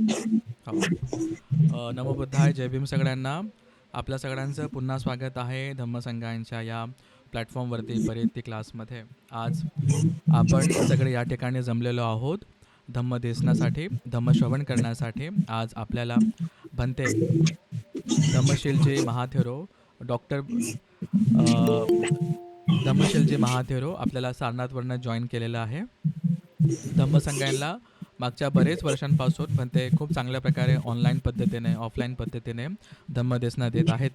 हो. नमो बुद्धाय, जय भीम सगळ्यांना. आपल्या सगळ्यांचं पुन्हा स्वागत आहे धम्मसंघांच्या या प्लॅटफॉर्मवरती परिवर्ती क्लासमध्ये. आज आपण सगळे या ठिकाणी जमलेलो आहोत धम्मदेसनासाठी, धम्मश्रवण करण्यासाठी. आज आपल्याला भंते धम्मशीलजी महाथेरो डॉक्टर धम्मशीलजी महाथेरो आपल्याला सारनाथवरनं जॉईन केलेलं आहे. धम्मसंघांना मागच्या बरेच वर्षांपासून भंते खूप चांगल्या प्रकारे ऑनलाईन पद्धतीने ऑफलाईन पद्धतीने धम्मदेसना देत आहेत.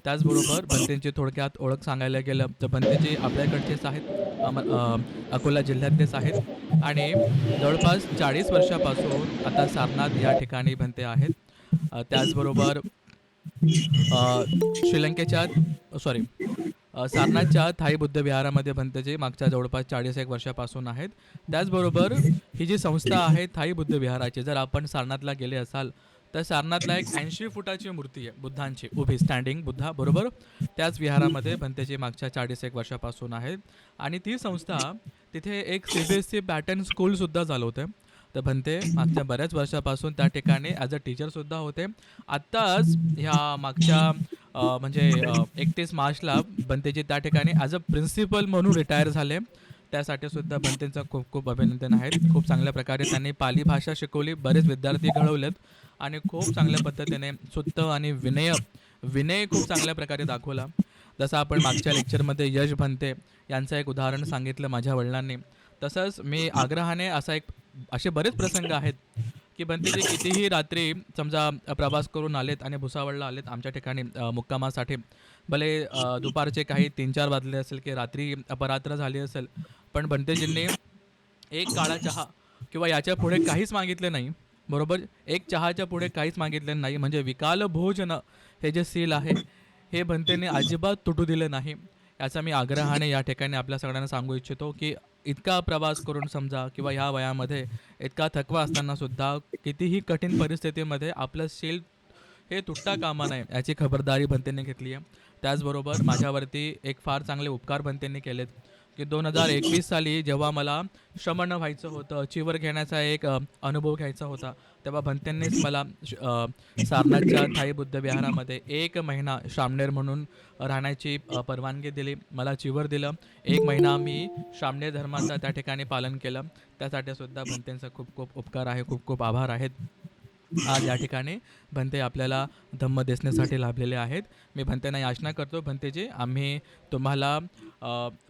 त्याचबरोबर भंतेंची थोडक्यात ओळख सांगायला गेलं तर भंतेजी आपल्याकडचेच आहेत, अकोला जिल्ह्यातलेच आहेत आणि जवळपास 40 वर्षापासून आता सारनाथ या ठिकाणी भंते आहेत. त्याचबरोबर श्रीलंकेच्या सॉरी सारनाथच्या थाई बुद्ध विहारामध्ये भंतेजी मागच्या जवळपास 40 वर्षापासून आहेत. त्याचबरोबर ही जी संस्था आहे थाई बुद्ध विहाराची, जर आपण सारनाथला गेले असाल तर सारनाथला एक 80 फुटाची मूर्ती आहे बुद्धांची, उभी स्टँडिंग बुद्धा बरोबर. त्याच विहारामध्ये भंतेजी मागच्या 40 वर्षापासून आहेत आणि ती संस्था तिथे एक CBSE पॅटर्न स्कूलसुद्धा चालवते. तर भंते मागच्या बऱ्याच वर्षापासून त्या ठिकाणी ॲज अ टीचरसुद्धा होते. आत्ताच ह्या मागच्या म्हणजे 31 मार्चला भंतेजी त्या ठिकाणी ॲज अ प्रिन्सिपल म्हणून रिटायर झाले. त्यासाठी सुद्धा भंतेंचं खूप खूप अभिनंदन आहेत. खूप चांगल्या प्रकारे त्यांनी पाली भाषा शिकवली, बरेच विद्यार्थी घडवलेत आणि खूप चांगल्या पद्धतीने सुत्त आणि विनय खूप चांगल्या प्रकारे दाखवला. जसं आपण मागच्या लेक्चरमध्ये यश भंते यांचं एक उदाहरण सांगितलं माझ्या वडिलांनी, तसंच मी आग्रहाने असे बरेच प्रसंग आहेत की भंतेजी कितीही रात्री समजा प्रवास करून आलेत आणि भुसावळला आलेत आमच्या ठिकाणी मुक्कामासाठी. भले दुपारचे काही 3-4 वाजले असेल की रात्री अपरात्र झाली असेल, पण भंतेजींनी एक काळा चहा किंवा याच्या पुढे काहीच मागितले नाही. बरोबर, एक चहाच्या पुढे काहीच मागितले नाही. म्हणजे विकाल भोजन हे जे सील आहे हे भंतेने अजिबात तुटू दिले नाही. याचा मी आग्रहाने या ठिकाणी आपल्या सगळ्यांना सांगू इच्छितो की इतका प्रवास करून समजा किंवा ह्या वयामध्ये इतका थकवा असताना सुद्धा कितीही कठीण परिस्थितीमध्ये आपलं शील हे तुटता कामा नये याची खबरदारी भंतेने घेतली आहे. त्याचबरोबर माझ्यावरती एक फार चांगले उपकार भंतेंनी केलेत की 2021 साली जेव्हा मला श्रमण व्हायचं होतं, चिवर घेण्याचा एक अनुभव घ्यायचा होता, तेव्हा भंतेंनीच मला सारनाथच्या थाई बुद्ध विहारामध्ये 1 महिना श्रामणेर म्हणून राहण्याची परवानगी दिली. मला चिवर दिलं. 1 महिना मी श्रामणेर धर्माचं त्या ठिकाणी पालन केलं. त्यासाठी सुद्धा भंतेंचा खूप खूप उपकार आहे, खूप खूप आभार आहेत. आज या ठिकाणी भंते आपल्याला धम्म देसण्यासाठी लाभलेले आहेत. मी भंतेंना याचना करतो, भंतेजी आम्ही तुम्हाला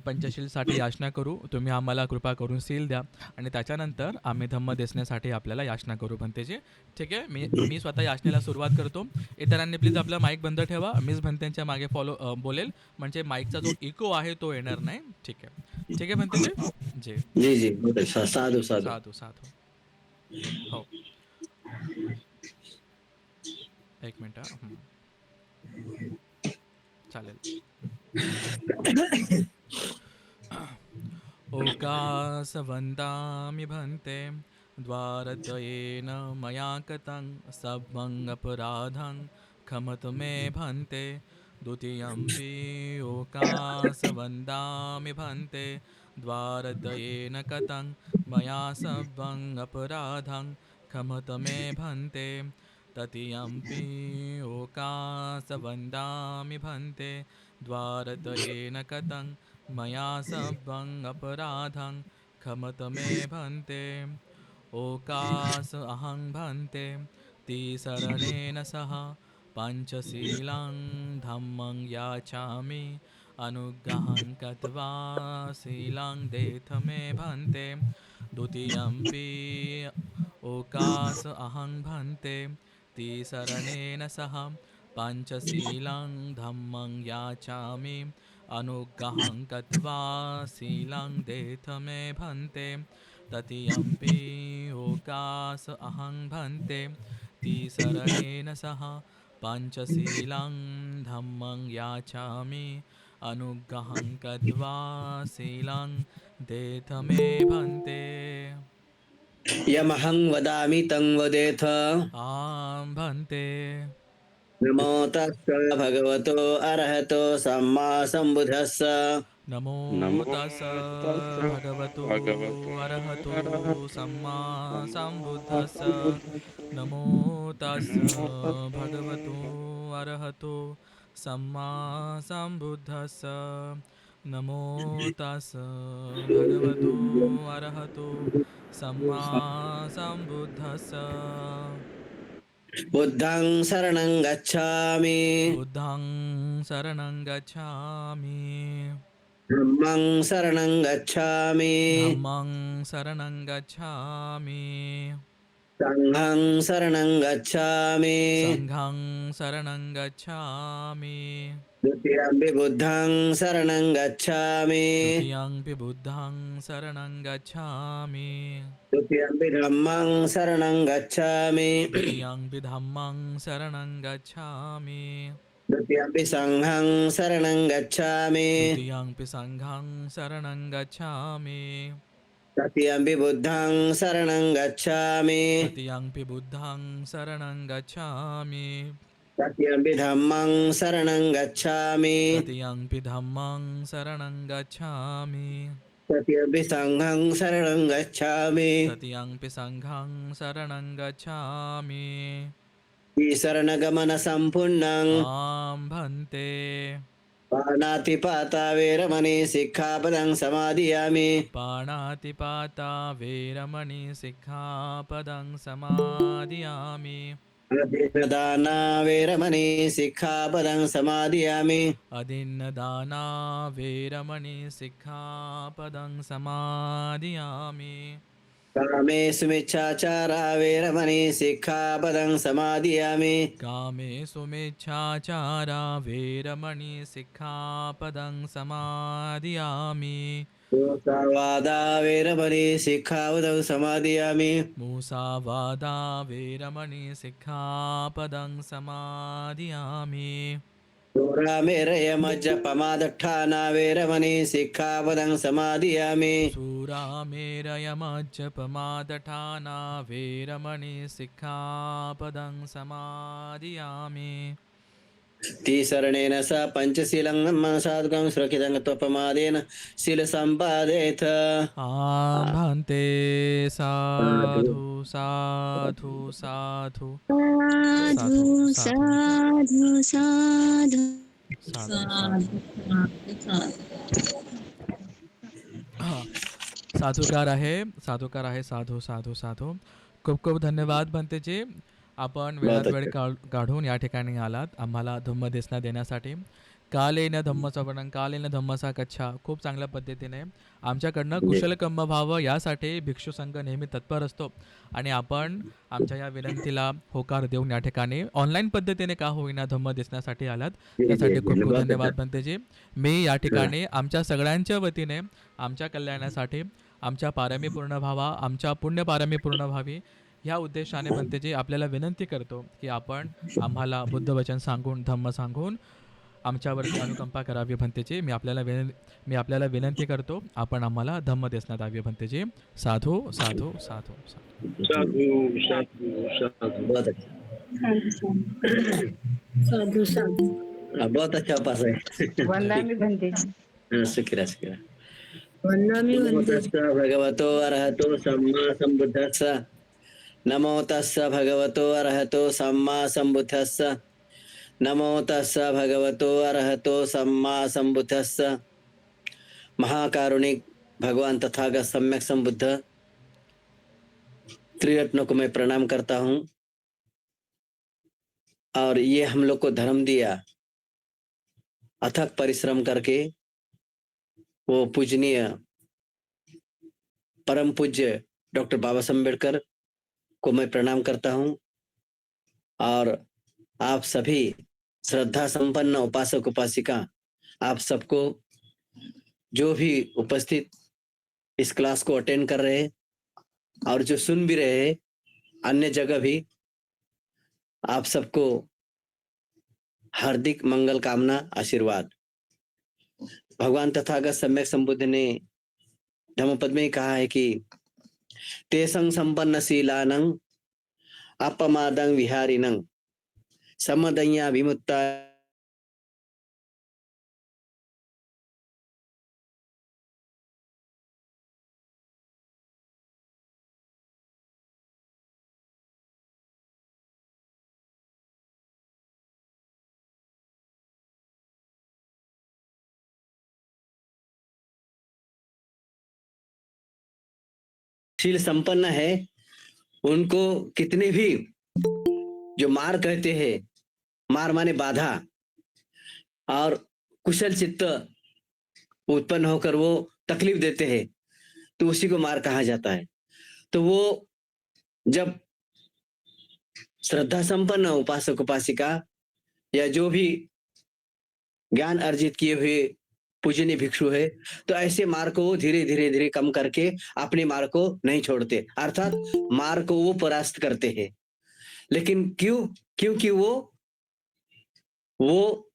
पंचशीलसाठी याचना करू, तुम्ही आम्हाला कृपा करून सील द्या आणि त्याच्यानंतर आम्ही धम्म देसण्यासाठी आपल्याला याचना करू भंतेजी. ठीक आहे, मी स्वतः याचनेला सुरुवात करतो. इतरांनी प्लीज आपला माईक बंद ठेवा. मीच भंतेंच्या मागे बोलेल, म्हणजे माईकचा जो इको आहे तो येणार नाही. ठीक आहे, ठीक आहे भंतेजी. जी जी जी, बहुत अच्छा. साधु साधु. साधू साधू. हो, 1 मिनटं. चालेल. ओकासवन्दामि भन्ते द्वारद्वयेन मया कृतं सभ्यं अपराधं क्षमतु मे भन्ते. द्वितीयम्पि ओकासवन्दामि भन्ते द्वारद्वयेन कृतं मया सभ्यं अपराधं क्षमतु मे भन्ते. तृतीयम्पि ओकासवन्दामि भन्ते द्वारद्वयेन कृतं मया सभ्यं अपराधं क्षमत मे भन्ते. ओकास अहं भन्ते तिसरणेन सह पञ्चशीलं धम्मं याचामि अनुग्रहं कृत्वा शीलं देथ मे भन्ते. द्वितीयम्पि ओकास अहं भन्ते तिसरणेन सह पञ्चशीलं धम्मं याचामि अनुग्रहं कृत्वा शीलं देथ मे भन्ते. तृतीयम्पि ओकास अहं भन्ते तिसरणेन सह पञ्चशीलं धम्मं याचामि अनुग्रहं कृत्वा शीलं देथ मे भन्ते. यमहं वदामि तं वदेथ. आं भन्ते. नमो तस्स भगवतो अरहतो सम्मा सम्बुद्धस्स. नमो तस् भगवतो अरहतो सम्मा सम्बुद्धस्स नमो तस् भगवतो अरहतो सम्मा सम्बुद्धस्स नमो तस् भगवतो अरहतो सम्मा सम्बुद्धस्स बुद्धं शरणं गच्छामि बुद्धं शरणं गच्छामि धम्मं शरणं गच्छामि धम्मं शरणं गच्छामि संघं शरणं गच्छामि संघं शरणं गच्छामि द्वितीयम्पि बुद्धं शरणं गच्छामि तृतीयंपि बुद्धं शरणं गच्छामि तृतीयम्पि धम्मं शरणं गच्छामि तृतीयंपि धम्मं शरणं गच्छामि तृतीयम्पि संघं शरणं गच्छामि तृतीयंपि संघं शरणं गच्छामि तृतीयम्पि बुद्धं शरणं गच्छामि तृतीयंपि बुद्धं शरणं गच्छामि तृतीयम्पि धम्मं शरणं गच्छामि तृतीयंपि धम्मं शरणं गच्छामि तृतीयम्पि संघं शरणं गच्छामि तृतीयंपि संघं शरणं गच्छामि शरणगमन सम्पूर्णं आं भन्ते पाणातिपाता वेरमणि सिक्खापदं समादियामि पाणातिपाता वेरमणि सिक्खापदं समादियामि अदिन्नदाना वेरमणि सिक्खापदं समादियामि अदिन्नदाना वेरमणि सिक्खापदं समादियामि कामेषु मिच्छाचारा वेरमणि सिक्खापदं समादियामि कामेषु मिच्छाचारा वेरमणि सिक्खापदं समादियामि मुसावादा वेरमणि सिक्खापदं समादियामि मूसावादा वेरमणि सिक्खापदं समादियामि दूरामेरयमज्जपमादट्ठाना वेरमणि सिक्खापदं समादियामि शूरामेरयमज्जपमादठाना वेरमणि सिक्खापदं समादियामि तिसरणेन स पञ्चशीलं मनसाधुकं सुरक्षितं त्वपमादेन शीलसम्पादेथ आं भन्ते साधु साधु साधु साधु साधु साधु साधु साधु हां साधुकार आहे साधू साधू साधू खूप खूप धन्यवाद बनतेजी आपण बहुत वेळात वेळ अच्छा काढून या ठिकाणी आलात आम्हाला धम्म देसना देण्यासाठी कालेन धम्मचा वर्णन कालेन धम्मचा कच्छा खूप चांगल्या पद्धतीने आमच्याकडनं जी कुशलकर्म व्हावं यासाठी भिक्षू संघ नेहमी तत्पर असतो आणि आपण आमच्या या विनंतीला होकार देऊन या ठिकाणी ऑनलाईन पद्धतीने का होईना धम्म दिसण्यासाठी आलात जी जी त्यासाठी खूप जी खूप बहुत अच्छा धन्यवाद बनतेजी मी या हाँ ठिकाणी आमच्या सगळ्यांच्या वतीने आमच्या कल्याणासाठी आमच्या पारमी पूर्ण व्हावा आमच्या पुण्य पारमी पूर्ण व्हावी ह्या उद्देशाने बनतेजी आपल्याला विनंती करतो की आपण आम्हाला बुद्धवचन सांगून धम्म सांगून आमच्यावरती अनुकंपा करावी भंतेची मी आपल्याला विनंती करतो आपण आम्हाला धम्म देसण्यात यावी भंतेची साधू साधू साधू साधू साधु साधु साधु बहुत अच्छा साधु साधु बहुत अच्छा पास है जय वंदामि भन्ते सुखिरा सुखिरा वंदामि नमो भन्ते तस्स भगवतो अरहतो सम्मा सम्बुद्धस्स नमो तस्स भगवतो अरहतो सम्मा सम्बुद्धस्स नमो तस्स भगवतो अरहतो सम्मा सम्बुद्धस्स महाकारुणिक भगवान तथागत सम्यक संबुद्ध त्रिरत्नों को मैं प्रणाम करता हूँ और ये हम लोग को धर्म दिया अथक परिश्रम करके वो पूजनीय परम पूज्य डॉक्टर बाबा साहब अम्बेडकर को मैं प्रणाम करता हूँ और आप सभी श्रद्धा संपन्न उपासक उपासिका आप सबको जो भी उपस्थित इस क्लास को अटेंड कर रहे हैं और जो सुन भी रहे हैं अन्य जगह भी आप सबको हार्दिक मंगल कामना आशीर्वाद। भगवान तथागत सम्यक संबुद्ध ने धम्मपद में कहा है कि तेसं संपन्न शीलानं अपमादं विहारिणं समदन्या विमुक्ता शील संपन्न है, उनको कितने भी जो मार कहते हैं, मार माने बाधा, और कुशल चित्त उत्पन्न होकर वो तकलीफ देते हैं, तो उसी को मार कहा जाता है। तो वो जब श्रद्धा संपन्न उपासक उपासिका या जो भी ज्ञान अर्जित किए हुए पूजनीय भिक्षु है, तो ऐसे मार्ग को वो धीरे धीरे धीरे कम करके अपने मार्ग को नहीं छोड़ते, अर्थात मार्ग को वो परास्त करते हैं। लेकिन क्यों? क्योंकि वो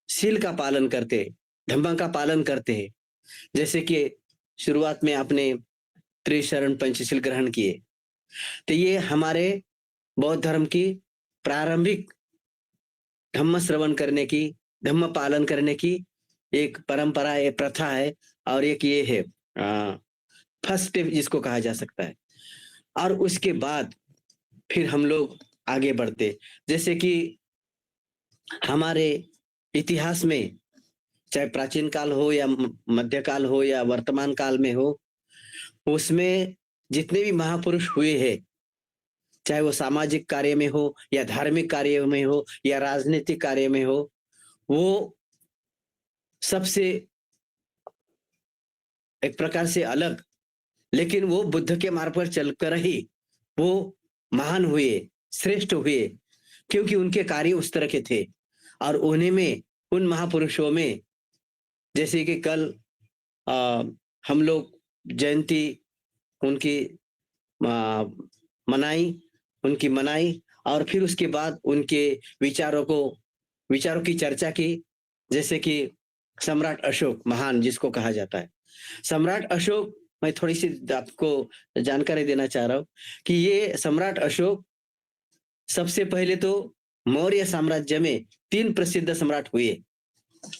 शील का पालन करते, धम्म का पालन करते हैं। जैसे कि शुरुआत में आपने त्रिशरण पंचशील ग्रहण किए, तो ये हमारे बौद्ध धर्म की प्रारंभिक धम्म श्रवण करने की, धम्म पालन करने की एक परंपरा, एक प्रथा है, और एक ये है फर्स्ट स्टेप जिसको कहा जा सकता है। और उसके बाद फिर हम लोग आगे बढ़ते। जैसे कि हमारे इतिहास में, चाहे प्राचीन काल हो या मध्यकाल हो या वर्तमान काल में हो, उसमें जितने भी महापुरुष हुए हैं, चाहे वो सामाजिक कार्य में हो या धार्मिक कार्य में हो या राजनीतिक कार्य में हो, वो सबसे एक प्रकार से अलग, लेकिन वो बुद्ध के मार्ग पर चलकर ही वो महान हुए, श्रेष्ठ हुए, क्योंकि उनके कार्य उस तरह के थे। और उन्हीं में, उन महापुरुषों में, जैसे कि कल हम लोग जयंती उनकी मनाई, और फिर उसके बाद उनके विचारों की चर्चा की। जैसे कि सम्राट अशोक महान जिसको कहा जाता है, सम्राट अशोक, मैं थोड़ी सी आपको जानकारी देना चाह रहा हूं कि ये सम्राट अशोक सबसे पहले तो मौर्य साम्राज्य में 3 प्रसिद्ध सम्राट हुए।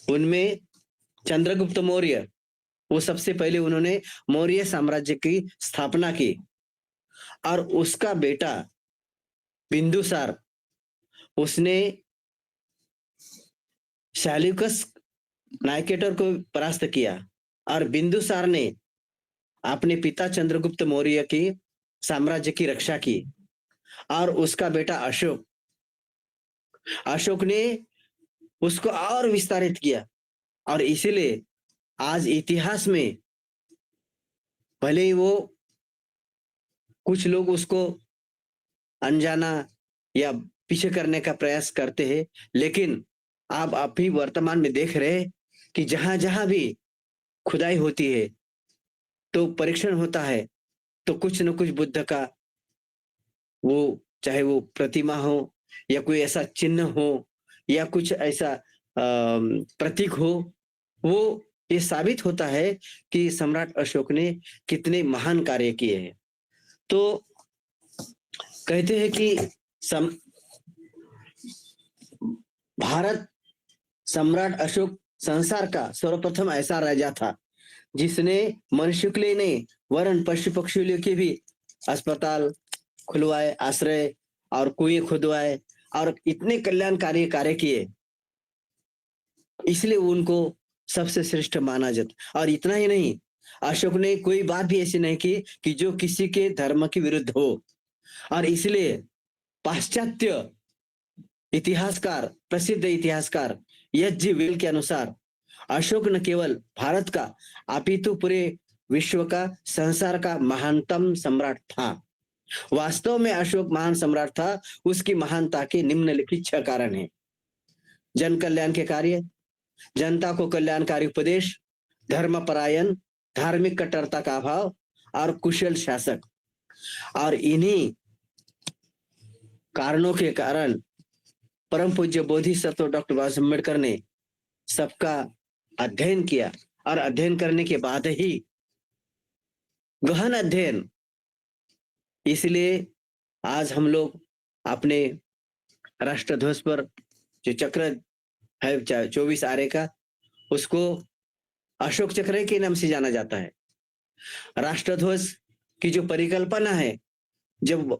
उनमें चंद्रगुप्त मौर्य, वो सबसे पहले उन्होंने मौर्य साम्राज्य की स्थापना की, और उसका बेटा बिंदुसार, उसने सैल्यूकस नाइकेटर को परास्त किया, और बिंदुसार ने अपने पिता चंद्रगुप्त मौर्य की साम्राज्य की रक्षा की। और उसका बेटा अशोक ने उसको और विस्तारित किया, और इसीलिए आज इतिहास में भले ही वो कुछ लोग उसको अनजाना या पीछे करने का प्रयास करते हैं, लेकिन आप अभी वर्तमान में देख रहे हैं कि जहां जहां भी खुदाई होती है, तो परीक्षण होता है, तो कुछ न कुछ बुद्ध का, वो चाहे वो प्रतिमा हो या कोई ऐसा चिन्ह हो या कुछ ऐसा प्रतीक हो, वो ये साबित होता है कि सम्राट अशोक ने कितने महान कार्य किए हैं। तो कहते हैं कि भारत सम्राट अशोक संसार का सर्वप्रथम ऐसा राजा था जिसने मनुष्य के लिए नहीं, वरन पशु पक्षियों के भी अस्पताल खुलवाए, आश्रय और कुएं खुदवाए, और इतने कल्याणकारी कार्य किए, इसलिए उनको सबसे श्रेष्ठ माना जाता। और इतना ही नहीं, अशोक ने कोई बात भी ऐसी नहीं की कि जो किसी के धर्म के विरुद्ध हो। और इसलिए पाश्चात्य इतिहासकार, प्रसिद्ध इतिहासकार एच.जी. वेल के अनुसार अशोक न केवल भारत का अपितु पूरे विश्व का, संसार का महानतम सम्राट था। वास्तव में अशोक महान सम्राट था। उसकी महानता के निम्नलिखित 6 कारण हैं: जन कल्याण के कार्य, जनता को कल्याणकारी उपदेश, धर्मपरायण, धार्मिक कट्टरता का अभाव, और कुशल शासक। और इन्हीं कारणों के कारण परम पूज्य बोधिसत्व डॉक्टर बाबा साहब अम्बेडकर ने सबका अध्ययन किया, और अध्ययन करने के बाद ही, गहन अध्ययन, इसलिए आज हम लोग अपने राष्ट्रध्वज पर जो चक्र है 24 आरे का, उसको अशोक चक्र के नाम से जाना जाता है। राष्ट्रध्वज की जो परिकल्पना है, जब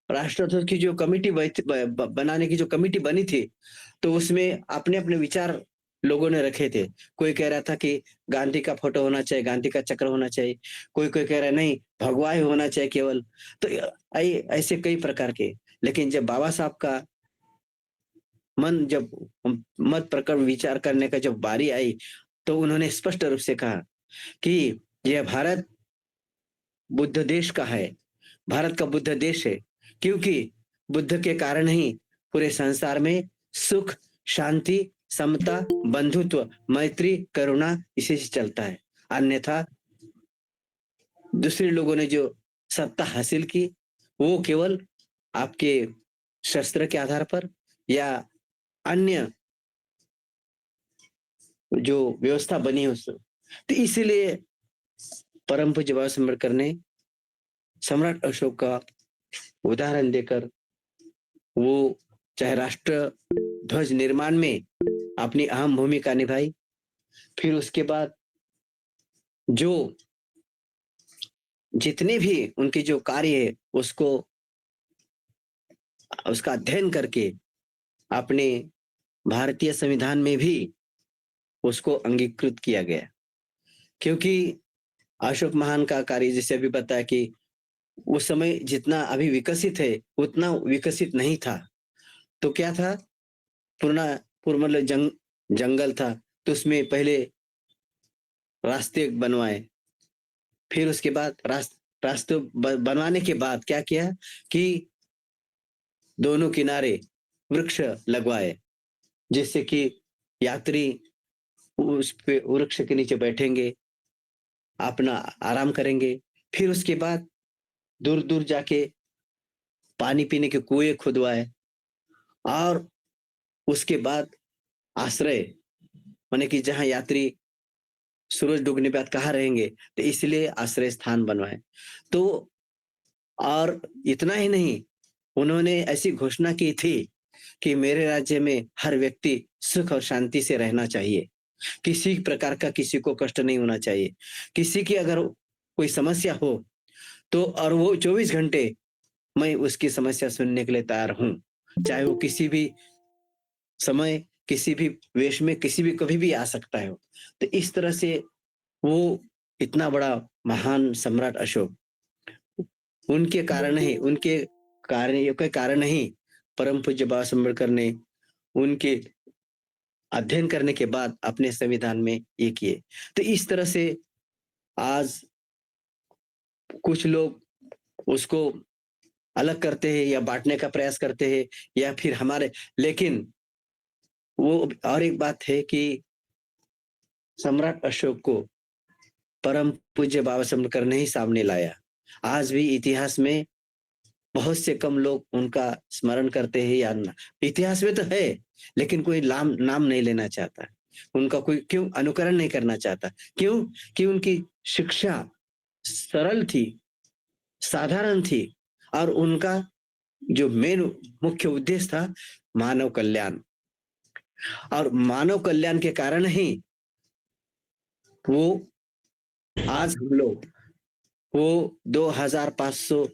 राष्ट्रध्वज की जो कमिटी बनाने की जो कमिटी बनी थी, तो उसमें अपने अपने विचार लोगों ने रखे थे। कोई कह रहा था कि गांधी का फोटो होना चाहिए, गांधी का चक्र होना चाहिए। कोई कह रहा है नहीं, भगवा ही होना चाहिए केवल। तो ऐसे कई प्रकार के। लेकिन जब बाबा साहब का मन जब मत प्रकट विचार करने का जब बारी आई, तो उन्होंने स्पष्ट रूप से कहा कि यह भारत बुद्ध देश का है, भारत का बुद्ध देश है, क्योंकि बुद्ध के कारण ही पूरे संसार में सुख, शांति, समता, बंधुत्व, मैत्री, करुणा इसी से चलता है। अन्यथा दूसरे लोगों ने जो सत्ता हासिल की, वो केवल आपके शस्त्र के आधार पर या अन्य जो व्यवस्था बनी है उससे। तो इसीलिए परम पूज्य बाबा साहब अम्बेडकर ने सम्राट अशोक का उदाहरण देकर वो चाहे राष्ट्र ध्वज निर्माण में अपनी अहम भूमिका निभाई। फिर उसके बाद जो जितने भी उनके जो कार्य है उसका अध्ययन करके अपने भारतीय संविधान में भी उसको अंगीकृत किया गया। क्योंकि अशोक महान का कार्य जैसे अभी बताया कि उस समय जितना अभी विकसित है उतना विकसित नहीं था। तो क्या था, पूर्ण मतलब जंगल था, तो उसमें पहले रास्ते बनवाए। फिर उसके बाद रास्ते बनवाने के बाद क्या किया कि दोनों किनारे वृक्ष लगवाए, जिससे कि यात्री उस पे वृक्ष के नीचे बैठेंगे, अपना आराम करेंगे। फिर उसके बाद दूर दूर जाके पानी पीने के कुएं खुदवाए, और उसके बाद आश्रय माने कि जहां यात्री सूरज डूबने के बाद कहाँ रहेंगे, तो इसलिए आश्रय स्थान बनवाए। तो और इतना ही नहीं, उन्होंने ऐसी घोषणा की थी कि मेरे राज्य में हर व्यक्ति सुख और शांति से रहना चाहिए, किसी प्रकार का किसी को कष्ट नहीं होना चाहिए। किसी की अगर कोई समस्या हो तो और वो 24 घंटे मैं उसकी समस्या सुनने के लिए तैयार हूं, चाहे वो किसी भी समय, किसी भी वेश में, किसी भी कभी भी आ सकता है। तो इस तरह से वो इतना बड़ा महान सम्राट अशोक, उनके कारण ही, उनके कार्यों के कारण ही परम पूज्य बाबा साहब अम्बेडकर ने उनके अध्ययन करने के बाद अपने संविधान में ये किए। तो इस तरह से आज कुछ लोग उसको अलग करते हैं या बांटने का प्रयास करते हैं या फिर हमारे, लेकिन वो और एक बात है कि सम्राट अशोक को परम पूज्य बाबा साहब अम्बेडकर ने ही सामने लाया। आज भी इतिहास में बहुत से कम लोग उनका स्मरण करते हैं या इतिहास में तो है, लेकिन कोई नाम नहीं लेना चाहता, उनका कोई क्यों अनुकरण नहीं करना चाहता। क्यों? कि उनकी शिक्षा सरल थी, साधारण थी, और उनका जो मेन मुख्य उद्देश्य था मानव कल्याण, और मानव कल्याण के कारण ही वो आज हम लोग वो 2500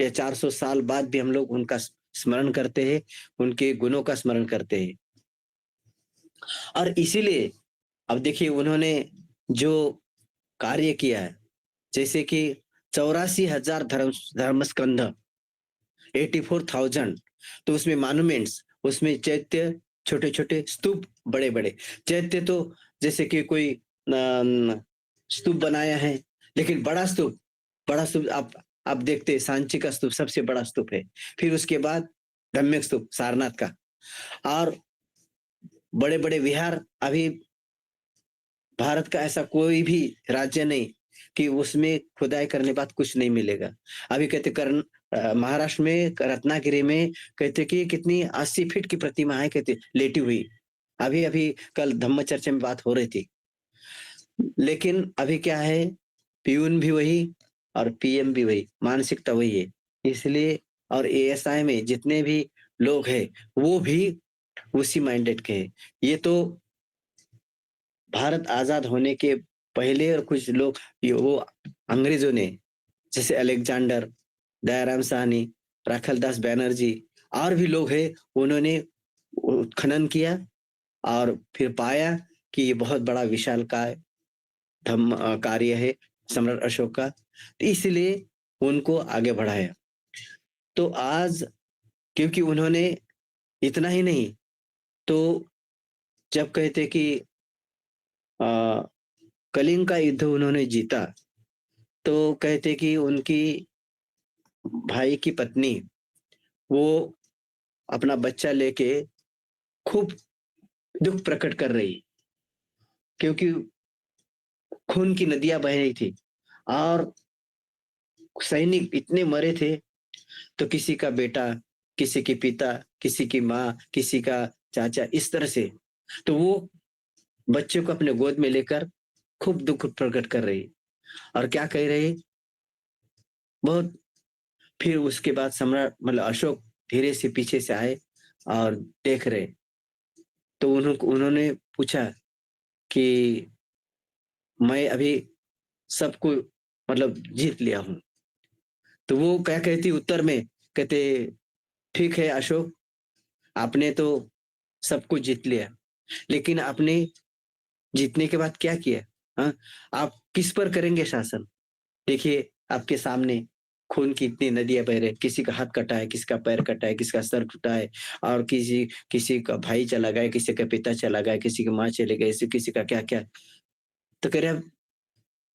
या 400 साल बाद भी हम लोग उनका स्मरण करते हैं, उनके गुणों का स्मरण करते हैं। और इसीलिए अब देखिए उन्होंने जो कार्य किया है, जैसे कि 84,000 धर्मस्कंध, 84,000, तो उसमें मॉन्यूमेंट्स, उसमें चैत्य, छोटे छोटे स्तूप, बड़े बड़े चैत्य, तो जैसे कि कोई स्तूप बनाया है, लेकिन बड़ा स्तूप आप देखते सांची का स्तूप सबसे बड़ा स्तूप है। फिर उसके बाद धम्मिक स्तूप सारनाथ का, और बड़े बड़े विहार। अभी भारत का ऐसा कोई भी राज्य नहीं कि उसमें खुदाई करने के बाद कुछ नहीं मिलेगा। अभी कहते महाराष्ट्र में रत्नागिरी में कहते कि कितनी 80 फीट की प्रतिमा है, कहते लेटी हुई। अभी अभी कल धम्म चर्चा में बात हो रही थी। लेकिन अभी क्या है, पीयून भी वही और पीएम भी वही, मानसिकता वही है। इसलिए और एएसआई में जितने भी लोग हैं वो भी उसी माइंडेड के हैं। ये तो भारत आजाद होने के पहले, और कुछ लोग वो अंग्रेजों ने, जैसे अलेक्जेंडर, दयाराम साहनी, राखलदास बैनर्जी, और भी लोग हैं, उन्होंने खनन किया और फिर पाया कि ये बहुत बड़ा विशालकाय कार्य है सम्राट अशोक का, तो इसलिए उनको आगे बढ़ाया। तो आज क्योंकि उन्होंने इतना ही नहीं, तो जब कहते कि अ, कलिंग का युद्ध उन्होंने जीता, तो कहते कि उनकी भाई की पत्नी वो अपना बच्चा लेके खूब दुख प्रकट कर रही, क्योंकि खून की नदियां बह रही थी और सैनिक इतने मरे थे। तो किसी का बेटा, किसी के पिता, किसी की माँ, किसी का चाचा, इस तरह से। तो वो बच्चे को अपने गोद में लेकर खूब दुख प्रकट कर रही और क्या कह रही, बहुत। फिर उसके बाद सम्राट मतलब अशोक धीरे से पीछे से आए और देख रहे। तो उन्होंने पूछा कि मैं अभी सबको मतलब जीत लिया हूँ। तो वो क्या कहती उत्तर में, कहते ठीक है अशोक, आपने तो सब कुछ जीत लिया, लेकिन आपने जीतने के बाद क्या किया? हाँ, आप किस पर करेंगे शासन? देखिए आपके सामने खून की इतनी नदियां बह रही, किसी का हाथ कटा है, किसी का पैर कटा है, किसी का सर टूटा है, और किसी किसी का भाई चला गया, किसी का पिता चला गया, किसी की माँ चले गए, किसी का क्या क्या। तो कह रहे,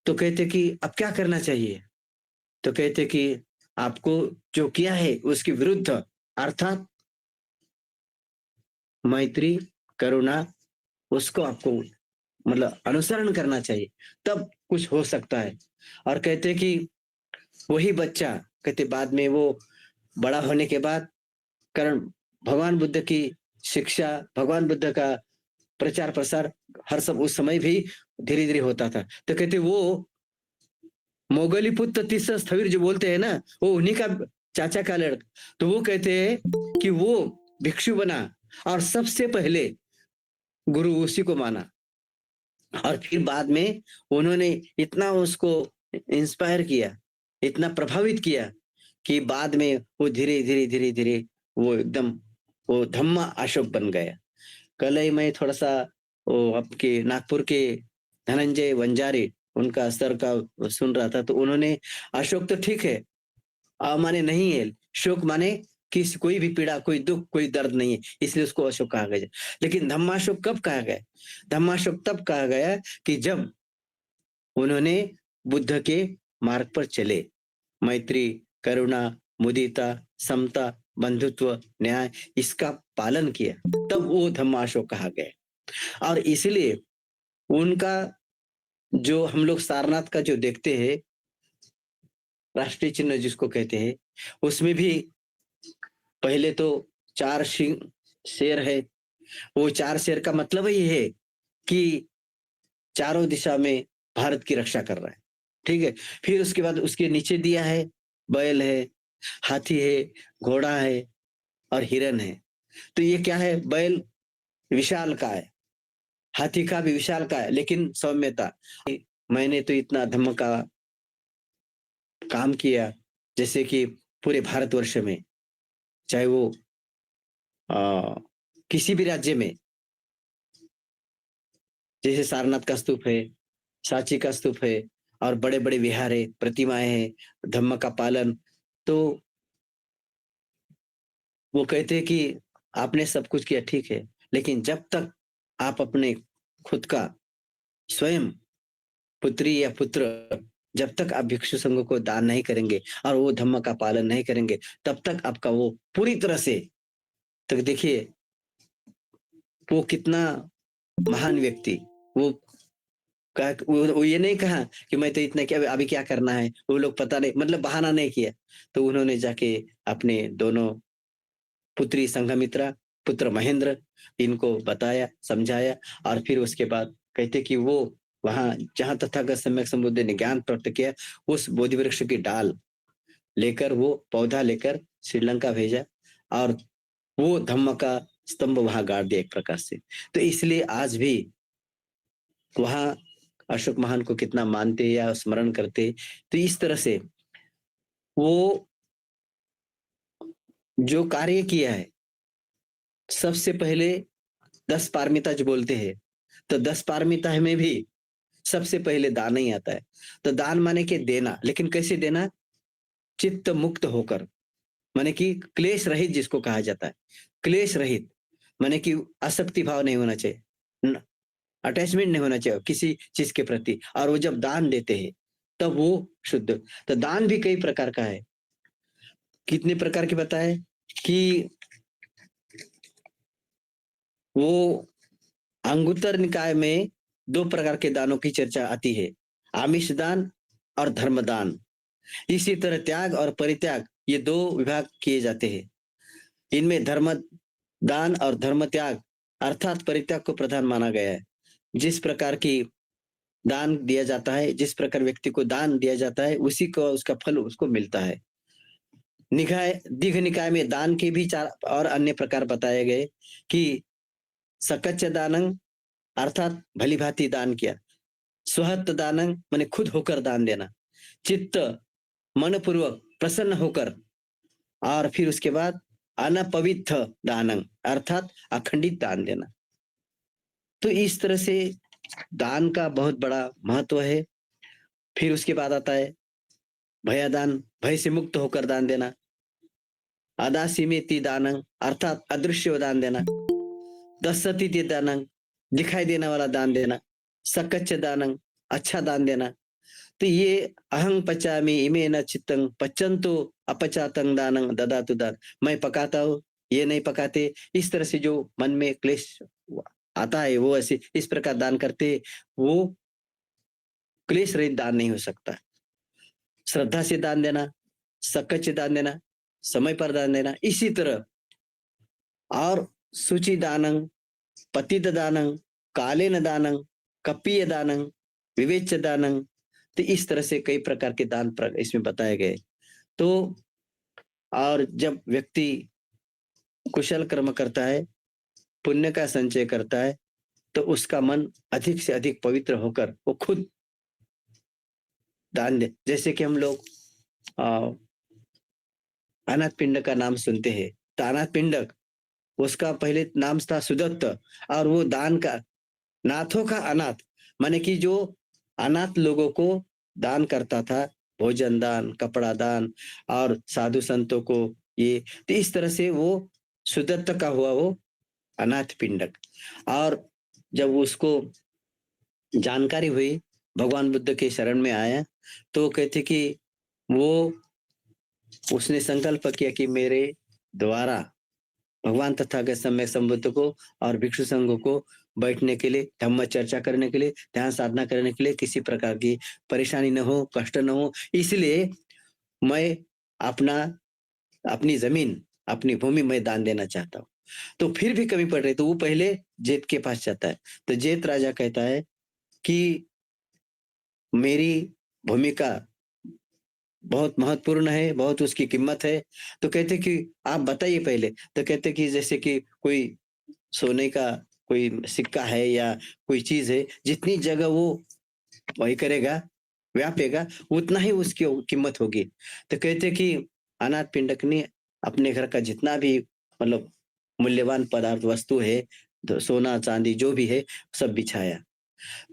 तो कहते कि अब क्या करना चाहिए? तो कहते कि आपको जो किया है उसके विरुद्ध, अर्थात मैत्री, करुणा, उसको आपको मतलब अनुसरण करना चाहिए, तब कुछ हो सकता है। और कहते कि वही बच्चा, कहते बाद में वो बड़ा होने के बाद, कारण भगवान बुद्ध की शिक्षा, भगवान बुद्ध का प्रचार प्रसार हर सब उस समय भी धीरे धीरे होता था। तो कहते वो मोगली पुत्र तीसरा स्थविर जो बोलते हैं ना, वो उन्हीं का चाचा का लड़का। तो वो कहते हैं कि वो भिक्षु बना और सबसे पहले गुरु उसी को माना, और फिर बाद में उन्होंने इतना उसको इंस्पायर किया, इतना प्रभावित किया कि बाद में वो धीरे धीरे धीरे धीरे वो एकदम वो धम्मा अशोक बन गया। कल ही मैं थोड़ा सा वो आपके नागपुर के धनंजय वंजारी उनका स्तर का सुन रहा था, तो उन्होंने अशोक तो ठीक है, माने नहीं है, शोक माने किस कोई भी पीड़ा, कोई दुख, कोई दर्द नहीं है, इसलिए उसको अशोक कहा गया। लेकिन धम्माशोक कब कहा गया? धम्माशोक तब कहा गया कि जब उन्होंने बुद्ध के मार्ग पर चले, मैत्री, करुणा, मुदिता, समता, बंधुत्व, न्याय, इसका पालन किया, तब वो धम्माशोक कहा गया। और इसलिए उनका जो हम लोग सारनाथ का जो देखते हैं राष्ट्रीय चिन्ह जिसको कहते हैं, उसमें भी पहले तो 4 सिंह शेर है। वो 4 शेर का मतलब ही है कि चारों दिशा में भारत की रक्षा कर रहा है, ठीक है। फिर उसके बाद उसके नीचे दिया है बैल है, हाथी है, घोड़ा है और हिरन है। तो ये क्या है? बैल विशाल का है, हाथी का भी विशाल का है, लेकिन सौम्यता। मैंने तो इतना धम्म का काम किया, जैसे कि पूरे भारतवर्ष में, चाहे वो आ, किसी भी राज्य में, जैसे सारनाथ का स्तूप है, सांची का स्तूप है, और बड़े बड़े विहार है, प्रतिमाएं हैं, धम्म का पालन। तो वो कहते हैं कि आपने सब कुछ किया, ठीक है, लेकिन जब तक आप अपने खुद का स्वयं पुत्री या पुत्र, जब तक आप भिक्षु संघ को दान नहीं करेंगे और वो धम्म का पालन नहीं करेंगे, तब तक आपका वो पूरी तरह से, तो देखिए वो कितना महान व्यक्ति, वो वो ये नहीं कहा कि मैं तो इतना क्या अभी क्या करना है, वो लोग पता नहीं मतलब बहाना नहीं किया। तो उन्होंने जाके अपने दोनों पुत्री संघमित्रा, पुत्र महेंद्र, इनको बताया, समझाया, और फिर उसके बाद कहते कि वो वहां जहां तथागत सम्यक संबुद्ध ने ज्ञान प्राप्त किया, उस बोधि वृक्ष की डाल लेकर, वो पौधा लेकर श्रीलंका भेजा, और वो धम्म का स्तंभ वहां गाड़ दिया एक प्रकार से। तो इसलिए आज भी वहां अशोक महान को कितना मानते या स्मरण करते। तो इस तरह से वो जो कार्य किया है, सबसे पहले 10 पारमिता जो बोलते हैं, तो 10 पारमिता में भी सबसे पहले दान ही आता है। तो दान माने कि देना, लेकिन कैसे देना? चित्त मुक्त होकर, माने कि क्लेश रहित जिसको कहा जाता है। क्लेश रहित माने कि आसक्ति भाव नहीं होना चाहिए, अटैचमेंट नहीं होना चाहिए किसी चीज के प्रति, और वो जब दान देते हैं तब वो शुद्ध। तो दान भी कई प्रकार का है। कितने प्रकार के बताए कि वो अंगुत्तर निकाय में 2 प्रकार के दानों की चर्चा आती है, आमिष दान और धर्म दान। इसी तरह त्याग और परित्याग ये 2 विभाग किए जाते हैं। इनमें धर्म दान और धर्म त्याग अर्थात परित्याग को प्रधान माना गया है। जिस प्रकार की दान दिया जाता है, जिस प्रकार व्यक्ति को दान दिया जाता है, उसी को उसका फल उसको मिलता है। दीघ निकाय में दान के भी 4 और अन्य प्रकार बताए गए कि सकच्च दानं अर्थात भली भांति दान किया, स्वहत दानं माने खुद होकर दान देना, चित्त मनपूर्वक प्रसन्न होकर, और फिर उसके बाद अनपवित्र दानं अर्थात अखंडित दान देना। तो इस तरह से दान का बहुत बड़ा महत्व है। फिर उसके बाद आता है भयदान, भय से मुक्त होकर दान देना, अदासीमेति दानं अर्थात अदृश्य दान देना, दस्सतीति दानं दिखाई देने वाला दान देना, सकच्च दानं अच्छा दान देना। तो ये अहं पचामी इमे न चित्तं पचंतो अपचातं दानं ददातु दान, मैं पकाता हूँ ये नहीं पकाते, इस तरह से जो मन में क्लेश आता है वो ऐसे इस प्रकार दान करते, वो क्लेश रहित दान नहीं हो सकता। श्रद्धा से दान देना, सकच्च दान देना, समय पर दान देना, इसी तरह और सूचि दानं, पतित दानं, कालेन दानं, कपीय दानं, विवेच्य दानं। तो इस तरह से कई प्रकार के दान इसमें बताए गए। तो और जब व्यक्ति कुशल कर्म करता है, पुण्य का संचय करता है, तो उसका मन अधिक से अधिक पवित्र होकर वो खुद दान दे। जैसे कि हम लोग अनाथ पिंड का नाम सुनते हैं, तो अनाथ पिंडक उसका पहले नाम था सुदत्त, और वो दान का नाथों का अनाथ माने कि जो अनाथ लोगों को दान करता था, भोजन दान, कपड़ा दान और साधु संतों को ये, तो इस तरह से वो सुदत्त का हुआ वो अनाथ पिंडक। और जब उसको जानकारी हुई, भगवान बुद्ध के शरण में आया, तो कहते कि वो उसने संकल्प किया कि मेरे द्वारा भगवान तथागत सम्यक संबुद्ध को और भिक्षु संघों को बैठने के लिए, धम्म चर्चा करने के लिए, ध्यान साधना करने के लिए किसी प्रकार की परेशानी न हो, कष्ट न हो, इसलिए मैं अपनी जमीन, अपनी भूमि मैं दान देना चाहता हूँ। तो फिर भी कमी पड़ रही, तो वो पहले जेत के पास जाता है। तो जेत राजा कहता है कि मेरी भूमिका बहुत महत्वपूर्ण है, बहुत उसकी कीमत है। तो कहते कि आप बताइए पहले। तो कहते कि जैसे कि कोई सोने का कोई सिक्का है या कोई चीज है, जितनी जगह वो वही करेगा, व्यापेगा, उतना ही उसकी कीमत होगी। तो कहते कि अनाथ पिंडक ने अपने घर का जितना भी मतलब मूल्यवान पदार्थ वस्तु है, तो सोना चांदी जो भी है सब बिछाया।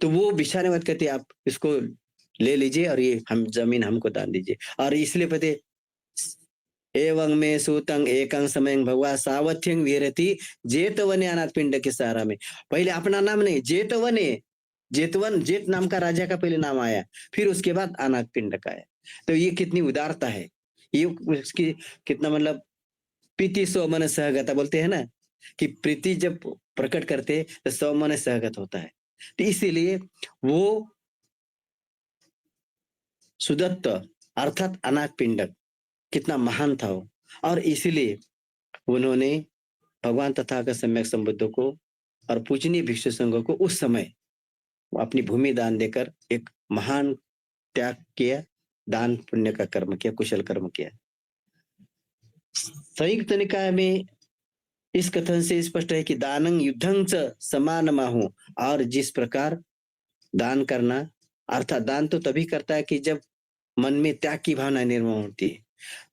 तो वो बिछाने बाद कहते आप इसको ले लीजिए और ये हम जमीन हमको दान दीजिए। और इसलिए पते एवं में सूतंग एकं समयं भगवा सावध्यं विहरति जेतवने अनाथ पिंड के सहारा में। पहले अपना नाम नहीं, जेतवने, जेतवन जेत नाम का राजा का पहले नाम आया, फिर उसके बाद अनाथ पिंड का आया। तो ये कितनी उदारता है, ये उसकी कितना मतलब प्रीति सौ मन सहगता बोलते हैं ना, कि प्रीति जब प्रकट करते तो 100 मन सहगत होता है। तो इसीलिए वो सुदत्त अर्थात अनाथ पिंडक कितना महान था वो, और इसीलिए उन्होंने भगवान तथागत सम्यक संबुद्ध को और पूजनीय भिक्षु संघ को उस समय अपनी भूमि दान देकर एक महान त्याग किया, दान पुण्य का कर्म किया, कुशल कर्म किया। संयुक्त निकाय में इस कथन से स्पष्ट है कि दानं युद्धं च समानमाहु, और जिस प्रकार दान करना, अर्थात दान तो तभी करता है कि जब मन में त्याग की भावना निर्माण होती है,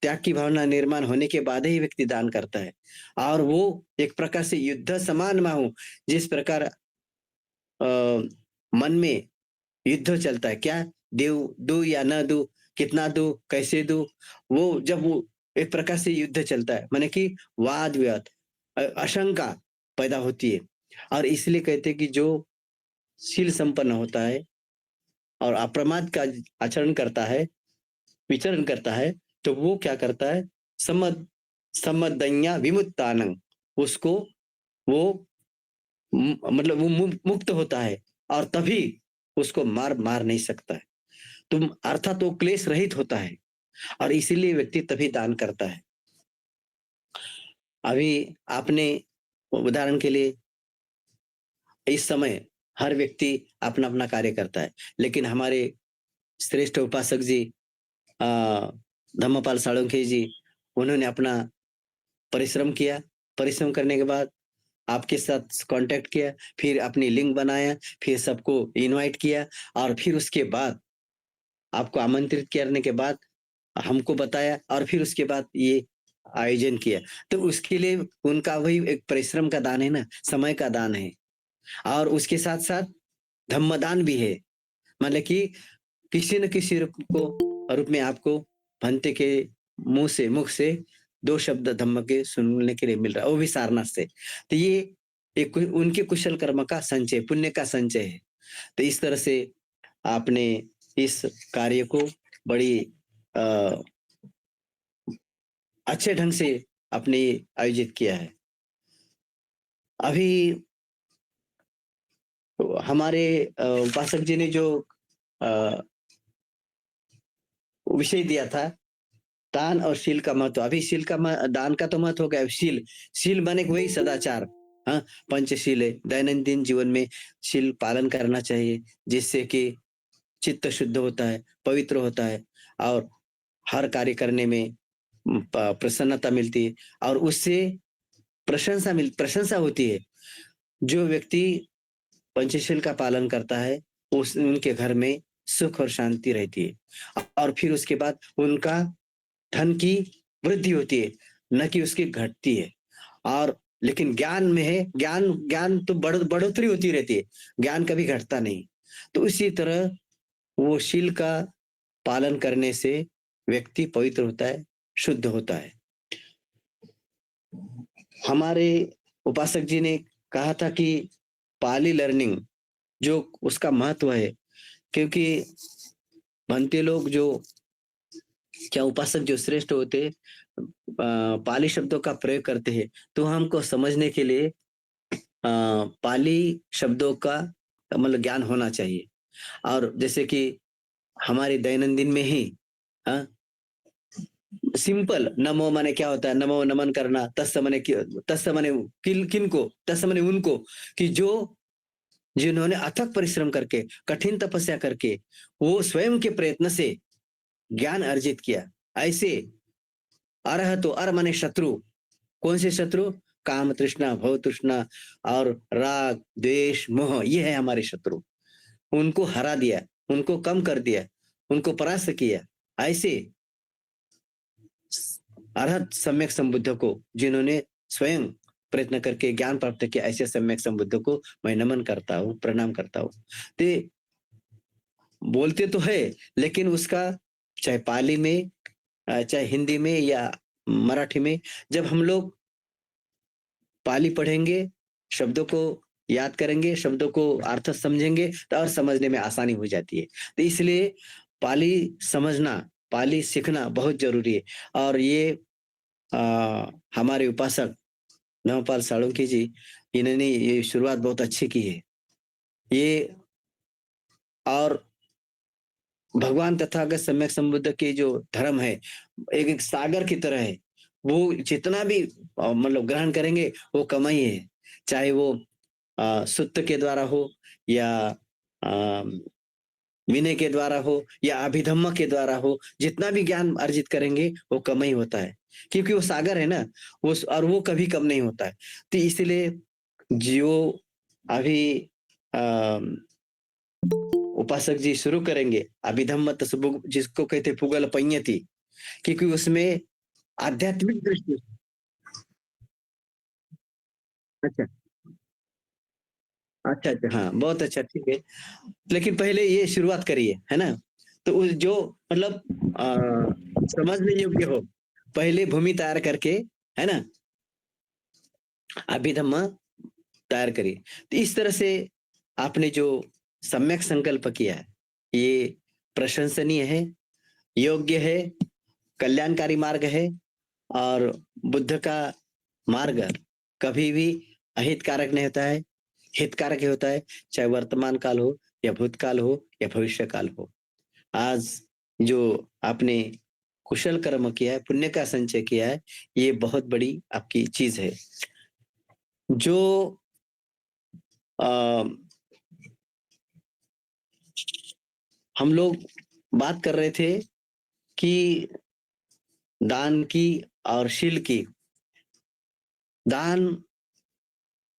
त्याग की भावना निर्माण होने के बाद ही व्यक्ति दान करता है। और वो एक प्रकार से युद्ध समान मैं हूँ, जिस प्रकार मन में युद्ध चलता है, क्या दूं या ना दूं, कितना दूं, कैसे दूं, वो जब वो एक प्रकार से युद्ध चलता है, माने कि वाद विवाद, आशंका पैदा होती है। और इसलिए कहते हैं कि जो शील संपन्न होता है और अप्रमाद का आचरण करता है, विचरण करता है, तो वो क्या करता है, समदन्या विमुक्तानंग, उसको वो मतलब वो मुक्त होता है, और तभी उसको मार नहीं सकता है। तुम अर्थात वो क्लेश रहित होता है, और इसीलिए व्यक्ति तभी दान करता है। अभी आपने उदाहरण के लिए इस समय हर व्यक्ति अपना अपना कार्य करता है, लेकिन हमारे श्रेष्ठ उपासक जी धम्मपाल साळुंखे जी, उन्होंने अपना परिश्रम किया। परिश्रम करने के बाद आपके साथ कांटेक्ट किया, फिर अपनी लिंक बनाया, फिर सबको इनवाइट किया, और फिर उसके बाद आपको आमंत्रित करने के बाद हमको बताया, और फिर उसके बाद ये आयोजन किया। तो उसके लिए उनका वही एक परिश्रम का दान है ना, समय का दान है, और उसके साथ साथ धम्मदान भी है। मतलब कि किसी न किसी रूप में आपको भंते के मुख से 2 शब्द धम्म के सुनने के लिए मिल रहा है, वो भी सारनाथ से। तो ये एक उनके कुशल कर्म का संचय, पुण्य का संचय है। तो इस तरह से आपने इस कार्य को बड़ी अच्छे ढंग से आपने आयोजित किया है। अभी हमारे उपासक जी ने जो विषय दिया था, दान और शील का महत्व। अभी शील का दान का तो महत्व हो गया। शील माने वही सदाचार, हाँ, पंचशील है। दैनंदिन जीवन में शील पालन करना चाहिए, जिससे कि चित्त शुद्ध होता है, पवित्र होता है, और हर कार्य करने में प्रसन्नता मिलती है, और उससे प्रशंसा होती है। जो व्यक्ति पंचशील का पालन करता है, उनके घर में सुख और शांति रहती है, और फिर उसके बाद उनका धन की वृद्धि होती है, न कि उसकी घटती है। और लेकिन ज्ञान में है, ज्ञान तो बढ़ोतरी होती रहती है, ज्ञान कभी घटता नहीं। तो इसी तरह वो शील का पालन करने से व्यक्ति पवित्र होता है, शुद्ध होता है। हमारे उपासक जी ने कहा था कि पाली लर्निंग जो उसका महत्व है, क्योंकि भंते लोग जो क्या उपासक जो श्रेष्ठ होते पाली शब्दों का प्रयोग करते हैं, तो हमको समझने के लिए पाली शब्दों का मतलब ज्ञान होना चाहिए। और जैसे कि हमारे दैनंदिन में ही सिंपल नमो माने क्या होता है, नमो नमन करना, तस् माने किनको, तस् माने उनको, कि जो जिन्होंने अथक परिश्रम करके, कठिन तपस्या करके, वो स्वयं के प्रयत्न से ज्ञान अर्जित किया। ऐसे अरहतो, अर माने शत्रु, कौन से शत्रु, काम तृष्णा, भव तृष्णा और राग द्वेष मोह, ये है हमारे शत्रु। उनको हरा दिया, उनको कम कर दिया, उनको परास्त किया। ऐसे अरहत सम्यक संबुद्ध को, जिन्होंने स्वयं प्रयत्न करके ज्ञान प्राप्त किया, ऐसे सम्यक संबुद्ध को मैं नमन करता हूँ, प्रणाम करता हूँ। ते बोलते तो है, लेकिन उसका चाहे पाली में, चाहे हिंदी में या मराठी में, जब हम लोग पाली पढ़ेंगे, शब्दों को याद करेंगे, शब्दों को अर्थ समझेंगे, तो और समझने में आसानी हो जाती है। तो इसलिए पाली समझना, पाली सीखना बहुत जरूरी है। और ये हमारे उपासक धम्मपाल साळुंखे जी, इन्होंने ये शुरुआत बहुत अच्छी की है। ये और भगवान तथागत सम्यक संबुद्ध के जो धर्म है, एक सागर की तरह है। वो जितना भी मतलब ग्रहण करेंगे वो कम ही है, चाहे वो सुत्त के द्वारा हो, या विनय के द्वारा हो, या अभिधम्म के द्वारा हो, जितना भी ज्ञान अर्जित करेंगे वो कम ही होता है, क्योंकि वो सागर है ना, और वो कभी कम नहीं होता है। तो इसलिए जो अभी उपासक जी शुरू करेंगे, अभिधम्म जिसको कहते पुगल पंयति, क्योंकि उसमें आध्यात्मिक दृष्टि। अच्छा, अच्छा, अच्छा, हाँ, बहुत अच्छा, ठीक है। लेकिन पहले ये शुरुआत करिए, है ना? तो उस जो मतलब समझने योग्य हो, पहले भूमि तैयार करके, है ना? अभिधम्म तैयार करिए। तो इस तरह से आपने जो सम्यक संकल्प किया है, ये प्रशंसनीय है, योग्य है, कल्याणकारी मार्ग है और बुद्ध का मार्ग कभी भी अहितकारक नहीं होता है, हितकारक ही होता है, चाहे वर्तमान काल हो या भूतकाल हो या भविष्य काल हो। आज जो आपने कुशल कर्म किया है, पुण्य का संचय किया है, ये बहुत बड़ी आपकी चीज है। जो अ, हम लोग बात कर रहे थे कि दान की और शील की। दान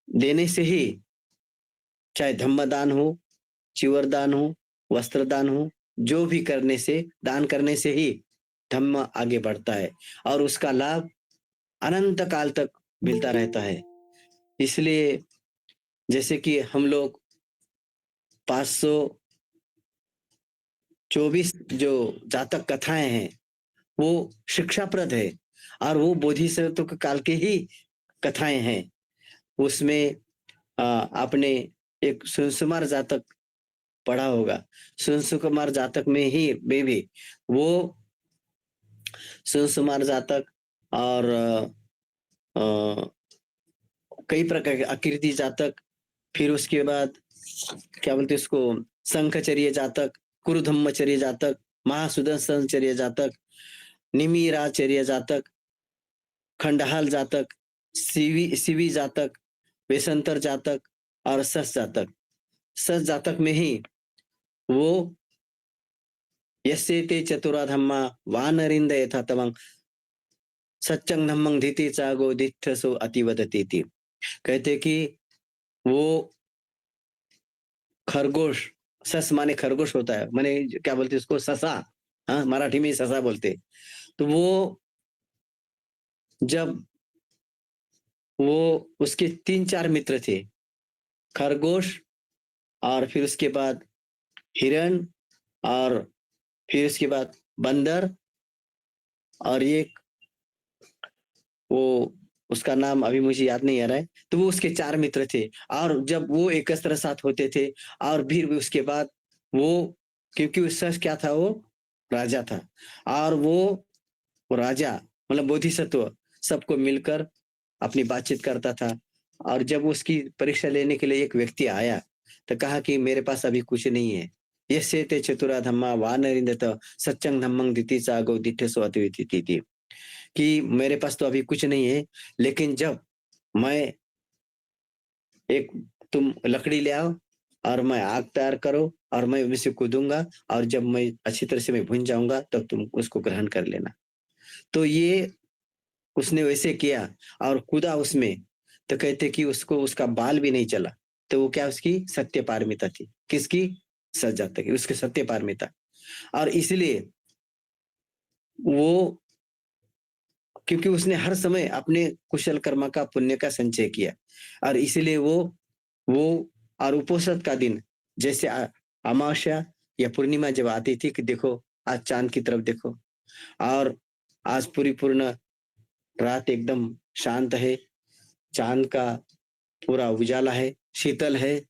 देने से ही, चाहे धम्म दान हो, चिवर दान हो, वस्त्र दान हो, जो भी करने से, दान करने से ही धम्म आगे बढ़ता है और उसका लाभ अनंत काल तक मिलता रहता है। इसलिए जैसे कि हम लोग 524 जो जातक कथाएं हैं, वो शिक्षाप्रद है और वो बोधिसत्व के काल के ही कथाएं हैं। उसमें आपने एक सुकुमार जातक पढ़ा होगा। सुकुमार जातक में भी वो सुकुमार जातक और कई प्रकार के आकृति जातक, फिर उसके बाद क्या बोलते हैं उसको, शंखचर्य जातक, कुरुधम्मचर्य जातक, महासुदर्शनचर्य जातक, निमिराचर्य जातक, खंडहाल जातक, शिवी जातक, वेशंतर जातक और सस जातक। सस जातक में ही वो यस्य ते चतुरा धम्मा वानरिंद यथा तमंग सच्चंग धम्मंग धीति चागो दिथ्यसो अतिवदति थी। कहते कि वो खरगोश, सस माने खरगोश होता है, माने क्या बोलते उसको, ससा। हाँ, मराठी में ससा बोलते। तो वो जब वो उसके 3-4 मित्र थे, खरगोश और फिर उसके बाद हिरण और फिर उसके बाद बंदर और एक वो, उसका नाम अभी मुझे याद नहीं आ रहा है। तो वो उसके 4 मित्र थे और जब वो एकत्र साथ होते थे और फिर भी उसके बाद वो, क्योंकि उसका क्या था, वो राजा था और वो राजा मतलब बोधिसत्व सबको मिलकर अपनी बातचीत करता था। और जब उसकी परीक्षा लेने के लिए एक व्यक्ति आया तो कहा कि मेरे पास अभी कुछ नहीं है। यस्य ते चतुरा धम्मा वानरिंदत सच्चंग धम्मंग दिति चागो दिठ्य सो अतिविति, कि मेरे पास तो अभी कुछ नहीं है, लेकिन जब मैं एक, तुम लकड़ी ले आओ और मैं आग तैयार करो और मैं उसे कूदूंगा और जब मैं अच्छी तरह से मैं भुन जाऊंगा तब तुम उसको ग्रहण कर लेना। तो ये उसने वैसे किया और कूदा उसमें। तो कहते कि उसको उसका बाल भी नहीं चला। तो वो क्या, उसकी सत्य पारमिता थी। किसकी? सजाता की, उसकी सत्य पारमिता। और इसलिए वो, क्योंकि उसने हर समय अपने कुशल कर्म का, पुण्य का संचय किया और इसीलिए वो और उपोषण का दिन, जैसे अमावस्या या पूर्णिमा जब आती थी कि देखो आज चांद की तरफ देखो और आज पूरी पूर्ण रात एकदम शांत है, चांद का पूरा उजाला है, शीतल है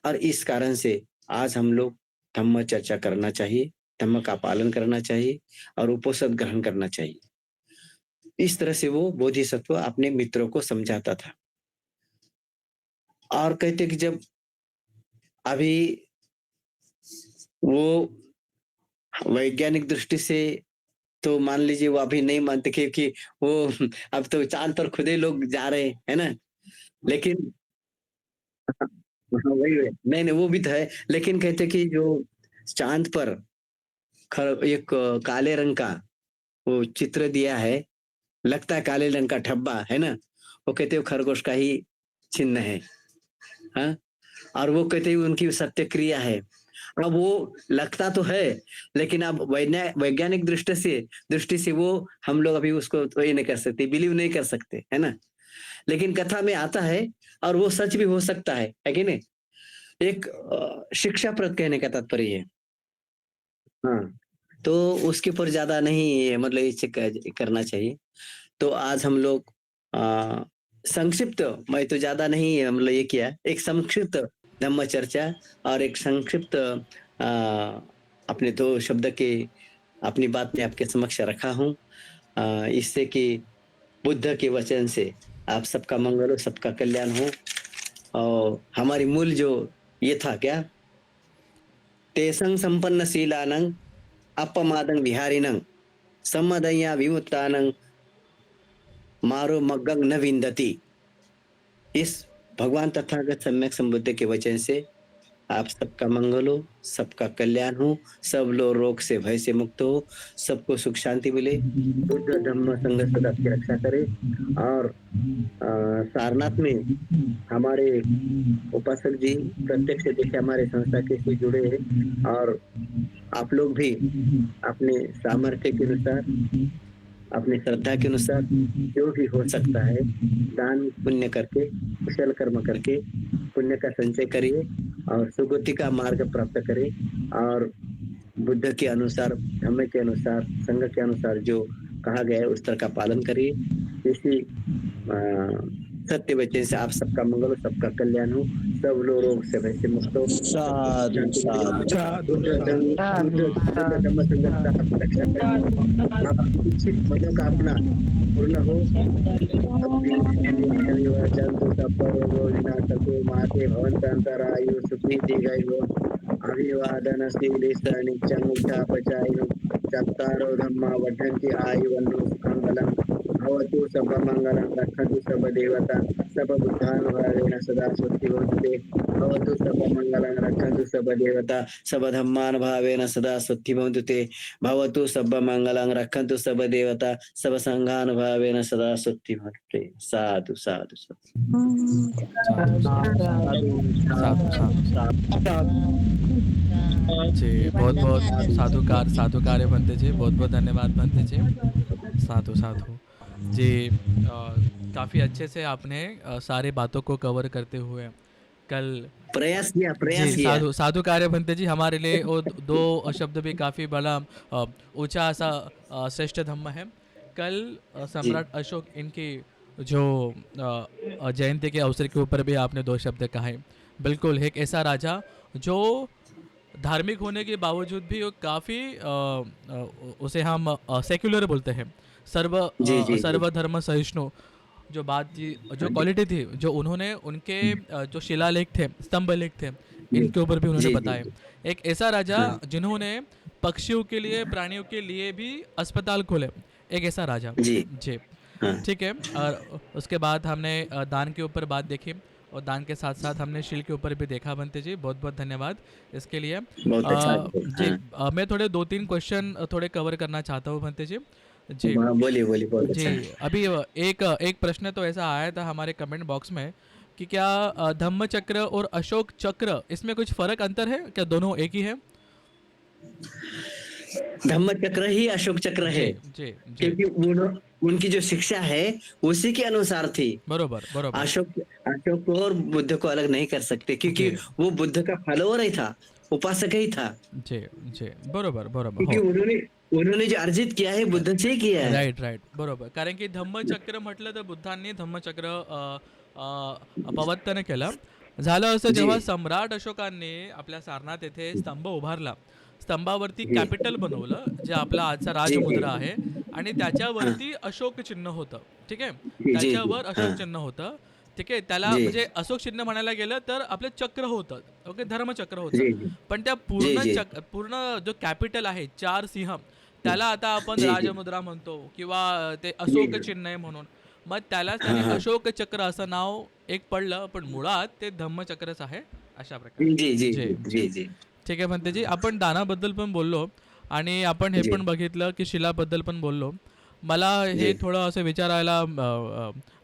और इस कारण से आज हम लोग धम्म चर्चा करना चाहिए, धम्म का पालन करना चाहिए और उपोषण ग्रहण करना चाहिए। इस तरह से वो बोधिसत्व अपने मित्रों को समझाता था। और कहते कि जब अभी वो वैज्ञानिक दृष्टि से तो मान लीजिए वो अभी नहीं मानते क्योंकि वो अब तो चांद पर खुदे लोग जा रहे हैं, है ना? लेकिन हाँ, वही नहीं नहीं वो भी तो है, लेकिन कहते कि जो चांद पर एक काले रंग का वो चित्र दिया है, लगता है काले रंग का ठब्बा है ना, वो कहते वो खरगोश का ही चिन्ह है। हाँ, और वो कहते हैं उनकी सत्य क्रिया है। अब वो लगता तो है, लेकिन अब वैज्ञानिक दृष्टि से वो हम लोग अभी उसको तो ये नहीं कर सकते, बिलीव नहीं कर सकते, है ना? लेकिन कथा में आता है और वो सच भी हो सकता है कि नहीं? एक शिक्षाप्रद कहने का तात्पर्य है। हाँ, तो उसके ऊपर ज़्यादा नहीं मतलब ये करना चाहिए। तो आज हम लोग अ, संक्षिप्त मैं तो ज़्यादा नहीं मतलब ये किया, एक संक्षिप्त धम्म चर्चा और एक संक्षिप्त अपने 2 शब्द के अपनी बात मैं आपके समक्ष रखा हूँ। इससे कि बुद्ध के वचन से आप सबका मंगल हो, सबका कल्याण हो और हमारी मूल जो ये था क्या? तेसं संपन्नशीलानां अपमादं विहारिणं सम्मदया विमुक्तानां मारो मग्गं न विन्दति। इस भगवान तथागत सम्यक संबुद्ध के वचन से आप सबका मंगल हो, सबका कल्याण हो, सब लोग रोग से भय से मुक्त हो, सबको सुख शांति मिले, बुद्ध धम्म संघ सदा की रक्षा करे और सारनाथ में हमारे उपासक जी प्रत्यक्ष देखे हमारे संस्था के से जुड़े हैं और आप लोग भी अपने सामर्थ्य के अनुसार अपनी श्रद्धा के अनुसार जो भी हो सकता है दान पुण्य करके कुशल कर्म करके पुण्य का संचय करिए और सुगति का मार्ग प्राप्त करें और बुद्ध के अनुसार धम्म के अनुसार संघ के अनुसार जो कहा गया है उस तरह का पालन करिए। इसी सत्य वचन से आप सबका मंगल हो, सबका कल्याण हो, सब लोग रोग से भय से मुक्त हो। साधु साधु बुद्ध धम्म संघ की रक्षा करें। आपकी इच्छित मनोकामना पूर्ण हो। जंतु सब रोगो विनाशको माते भवन्तरायु सुखी दीर्घायु अभिवादनशीलिस नित्यं उत्थापचायिनो चत्तारो धम्मा वर्धन्ति आयुवन्नो सुखमंगलम् भवतु सर्वमंगलं रक्षन्तु सर्वदेवता सर्वबुद्धानुभावेन सदा स्वस्ति भवतु भवतु सर्वमंगलं रक्षन्तु सर्वदेवता सर्वधम्मानुभावेन सदा स्वस्ति भवतु ते भवतु सर्वमंगलं रक्षन्तु सर्वदेवता सर्वसंघानुभावेन सदा स्वस्ति भवतु ते। साधु साधु साधु। जी बहुत बहुत साधुकार साधुकार है बनते जी, बहुत बहुत धन्यवाद बनते जी। साधु साधु जी। काफ़ी अच्छे से आपने सारे बातों को कवर करते हुए कल प्रयास किया जी साधु साधु कार्य बनते जी हमारे लिए वो 2 शब्द भी काफ़ी बड़ा ऊंचा सा श्रेष्ठ धम्म है। कल सम्राट अशोक इनकी जो जयंती के अवसर के ऊपर भी आपने 2 शब्द कहे। बिल्कुल एक ऐसा राजा जो धार्मिक होने के बावजूद भी वो काफ़ी उसे हम सेक्युलर बोलते हैं, सर्वधर्म सहिष्णु जो बात थी, जो क्वालिटी थी, जो उन्होंने उनके जो शिलालेख थे, स्तंभ लेख थे, इनके ऊपर भी उन्होंने बताए। एक ऐसा राजा जिन्होंने पक्षियों के लिए प्राणियों के लिए भी अस्पताल खोले, एक ऐसा राजा जी। ठीक है। और उसके बाद हमने दान के ऊपर बात देखी और दान के साथ साथ हमने शील के ऊपर भी देखा। बनते जी बहुत बहुत धन्यवाद इसके लिए। जी मैं थोड़े 2-3 क्वेश्चन थोड़े कवर करना चाहता हूँ बनते जी। जी बोलिए जी। अभी एक प्रश्न तो ऐसा आया था हमारे कमेंट बॉक्स में कि क्या धम्म चक्र और अशोक चक्र इसमें कुछ फर्क अंतर है क्या, दोनों एक ही है? धम्म चक्र ही अशोक चक्र है जी क्योंकि उनकी जो शिक्षा है उसी के अनुसार थी। बरोबर। अशोक को और बुद्ध को अलग नहीं कर सकते क्योंकि वो बुद्ध का फॉलोअर ही था, उपासक ही था। जी बरोबर क्योंकि उन्होंने जो अर्जित किया है बुद्ध से किया है। राईट बरोबर। कारण की धम्मचक्र म्हटलं तर बुद्धांनी धम्मचक्र प्रवर्तन केलं। झालं असं जेव्हा सम्राट अशोकांनी आपल्या सारनाथ येथे स्तंभ उभारला, स्तंभावरती कॅपिटल बनवलं जे आपला आजचा राजमुद्रा आहे आणि त्याच्यावरती अशोक चिन्ह होतं। ठीक आहे, त्याच्यावर अशोक चिन्ह होतं। ठीक आहे, त्याला म्हणजे अशोक चिन्ह म्हणायला गेलं तर आपलं चक्र होतं, ओके, धर्मचक्र होतं। पण त्या पूर्ण जो कॅपिटल आहे 4 सिंह, त्याला आता आपण राजमुद्रा म्हणतो किंवा ते अशोक चिन्ह आहे म्हणून मग त्याला त्याने अशोक चक्र असं नाव एक पडलं, पण मुळात ते धम्मचक्रच आहे अशा प्रकारे। जी ठीक आहे म्हणते जी। आपण दानाबद्दल पण बोललो आणि आपण हे पण बघितलं की शिलाबद्दल पण बोललो। मला हे थोडं असं विचारायला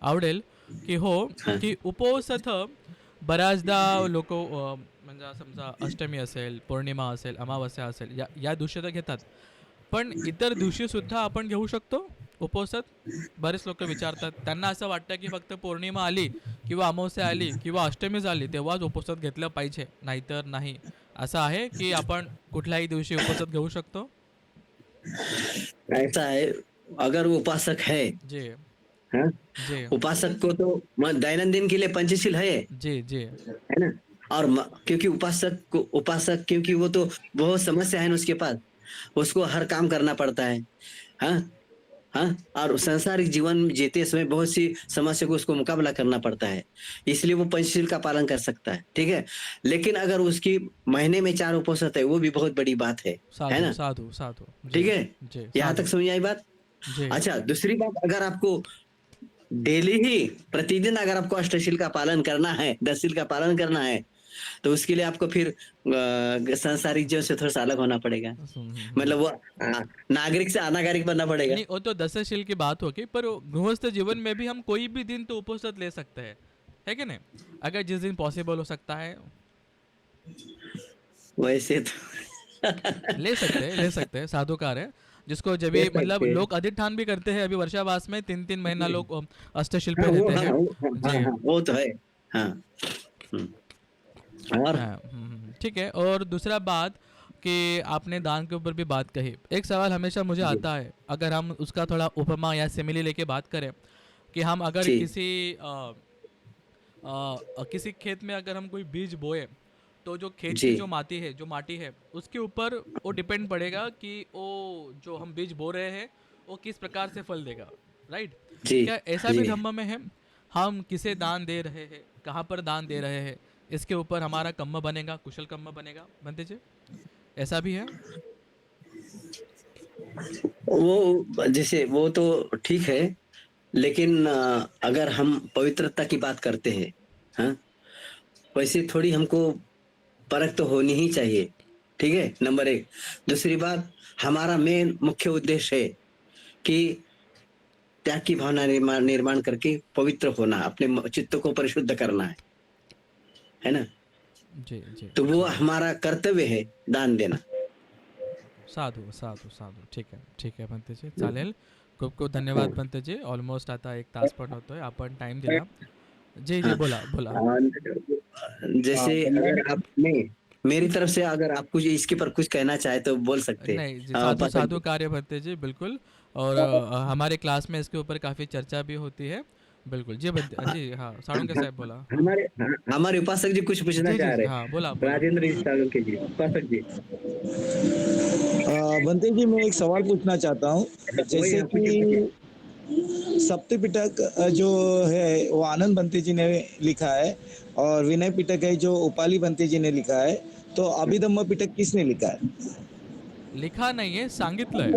आवडेल की हो की उपोसथ बऱ्याचदा लोक म्हणजे समजा अष्टमी असेल, पौर्णिमा असेल, अमावस्या असेल, या दिवशी तर घेतात. पण इतर दिवशी सुद्धा आपण घेऊ शकतो उपवासात? बरेच लोक विचारतात. त्यांना असं वाटतं की फक्त पौर्णिमा आली किंवा अमावस्या आली किंवा अष्टमी झाली तेव्हाच उपवासात घेतलं पाहिजे, नाहीतर नाही. असं आहे की आपण कुठल्याही दिवशी उपवासात घेऊ शकतो? ऐसा है, अगर वो उपासक है, जी, हाँ, जी, उपासक को तो दैनंदिन के लिए पंचशील है जी, जी, ना? और क्योंकि उपासक क्योंकि वो तो बहुत समस्या है ना उसके पास, उसको हर काम करना पड़ता है, हाँ हाँ, और सांसारिक जीवन जीते समय बहुत सी समस्या को उसको मुकाबला करना पड़ता है, इसलिए वो पंचशील का पालन कर सकता है, ठीक है। लेकिन अगर उसकी महीने में 4 उपवास होते हैं वो भी बहुत बड़ी बात है साधु, ना? साधु, साधु, जी, ठीक है, जी, यहाँ तक साधु, समझ आई बात? जी, अच्छा, दूसरी बात, अगर आपको डेली ही प्रतिदिन अगर आपको अष्टशील का पालन करना है, दसशील का पालन करना है, तो उसके लिए आपको फिर सांसारिक जीवन से थोड़ा सा अलग होना पड़ेगा, मतलब वो नागरिक से अनागरिक बनना पड़ेगा। नहीं वो तो दशशील की बात होगी, पर गृहस्थ जीवन में भी हम कोई भी दिन तो उपवास ले सकते हैं, है कि नहीं? अगर जिस दिन पॉसिबल हो सकता है वैसे तो ले सकते हैं, साधुकार है। जिसको जब ले भी मतलब सकते हैं। लोग अधिष्ठान भी करते हैं, अभी वर्षावास में 3-3 महीना लोग अष्टशील हाँ पे वो रहते हाँ हैं। वो हाँ हाँ जी, हाँ, वो तो है। हाँ। और हाँ, ठीक है। और दूसरा बात कि आपने दान के ऊपर भी बात कही। एक सवाल हमेशा मुझे जी आता है, अगर हम उसका थोड़ा उपमा या सिमिली लेके बात करें, कि हम अगर जी किसी खेत में अगर हम कोई बीज बोए, तो जो खेत जी की जो माटी है, उसके ऊपर वो डिपेंड पड़ेगा कि वो जो हम बीज बो रहे हैं वो किस प्रकार से फल देगा, राइट? जी क्या ऐसा भी जी धम्म में है? हम किसे दान दे रहे हैं, कहाँ पर दान दे रहे हैं, इसके ऊपर हमारा कर्म बनेगा, कुशल कर्म बनेगा, बनते जी? ऐसा भी है? वो जैसे वो तो ठीक है, लेकिन अगर हम पवित्रता की बात करते हैं, हाँ, वैसे थोड़ी हमको परख तो होनी ही चाहिए, ठीक है, नंबर एक। दूसरी बात, हमारा मेन मुख्य उद्देश्य है कि त्याग की भावना निर्माण निर्माण करके पवित्र होना, अपने चित्त को परिशुद्ध करना है ना? जी, जी, तो वो जी। हमारा कर्तव्य है दान देना। साधू, साधू, साधू. ठीक आहे पंतजी, चालेल. खूप खूप धन्यवाद पंतजी. ऑलमोस्ट आता 1 तास पण होतोय. आपण टाइम दिला. जी, जी, हाँ, बोला, बोला. जैसे अगर आप नहीं, मेरी तरफ से अगर आप कुछ इसके पर कुछ कहना चाहे तो बोल सकते हैं। नहीं जी, साधु उपासक साधु जी। कार्य बनते जी, बिल्कुल। और हमारे क्लास में इसके ऊपर काफ़ी चर्चा भी होती है, बिल्कुल। जी बनते जी, हाँ, साळुंके साहेब बोला, हाँ। हमारे उपासक जी कुछ पूछना जी, जी, चाह जी, रहे। हाँ, बोला, बोला. राजेंद्र जी साळुंके जी, उपासक जी। बनते जी, मैं एक सवाल पूछना चाहता हूँ। वही जैसे हाँ, पूछिए पूछिए। कि सप्तपिटक जो है वो आनंद बनते जी ने लिखा है, और विनय पिटक है जो उपाली बनते जी ने लिखा है, तो अभिधम्म पिटक किसने लिखा है? लिखा नाही आहे, सांगितलंय.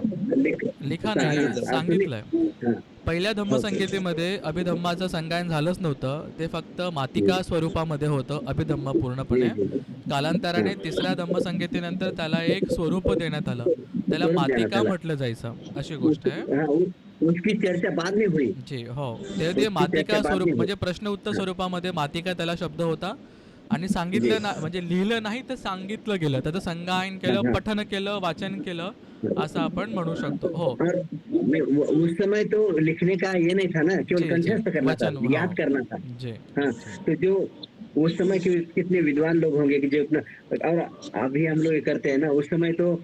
लिखा नाही आहे, सांगितलं. सांगितलंय. हाँ, पहिल्या ओके. धम्मसंहितेमध्ये अभिधम्माचं संगायन झालंच नव्हतं. ते फक्त मातिका स्वरूपामध्ये होतं अभिधम्म जी पूर्णपणे. जी हाँ, कालांतराने तिसऱ्या धम्मसंहितेनंतर त्याला एक स्वरूप देण्यात आलं. त्याला स्वरूप देना मातिका चला। म्हटलं जायचं, अशी गोष्ट आहे. हाँ, उसकी चर्चा बाद में हुई। जी, हो. ते उसकी चर्चा मातिका बाद स्वरूप में हुई। म्हणजे प्रश्न उत्तर स्वरूपामध्ये मातिका त्याला शब्द होता आणि जी सांगितलं ना, म्हणजे लिहिलं नाही तर सांगितलं गेलं. त्याचं संगायन हाँ केलं, हाँ। पठन केलं, वाचन केलं, असं आपण म्हणू शकतो. हो. और उस समय तो लिखने का ये नहीं था ना, केवल जी, जी. कंठस्थ करना था, वचन हो. याद करना था। जी, हाँ, जी. तो जो उस समय के कितने विद्वान लोग होंगे कि जो इतना, और अभी हम लोग ये करते हैं ना, उस समय तो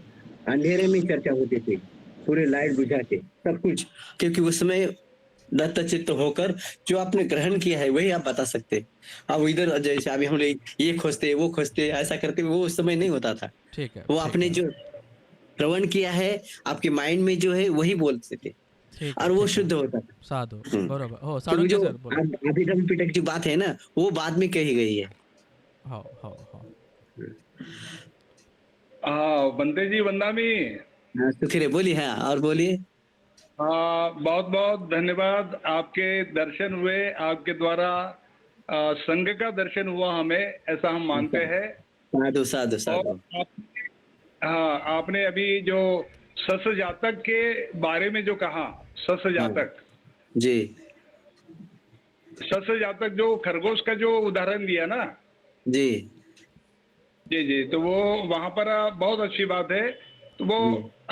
अंधेरे में चर्चा होती थी, पूरे लाइट बुझा के सब कुछ, क्योंकि उस समय दत्तचित्त होकर जो आपने ग्रहण किया है वही आप बता सकते। अब इधर जैसे अभी हम लोग ये खोजते वो खोजते ऐसा करते, वो उस समय नहीं होता था। ठीक है, वो ठीक आपने है. जो श्रवण किया है, आपके माइंड में जो है वही बोलते थे, ठीक है, और वो ठीक है. शुद्ध होता था। साधू. हम्म। बरोबर. हो, तो वो साळुंके जो सर बोला. अभिधम पिटक की बात है ना, वो बाद में कही गई है। हो, हो, हो. हाँ बंते जी वंदामी। हाँ, सुखी बोलिए, हाँ और बोलिए। हाँ बहुत बहुत धन्यवाद, आपके दर्शन हुए, आपके द्वारा संघ का दर्शन हुआ हमें, ऐसा हम मानते हैं। साधु साधु और साधु। हाँ, आपने अभी जो सस जातक के बारे में जो कहा, सस हाँ जातक, जी सस जातक जो खरगोश का जो उदाहरण दिया ना, जी जी जी, तो वो वहां पर बहुत अच्छी बात है। तो वो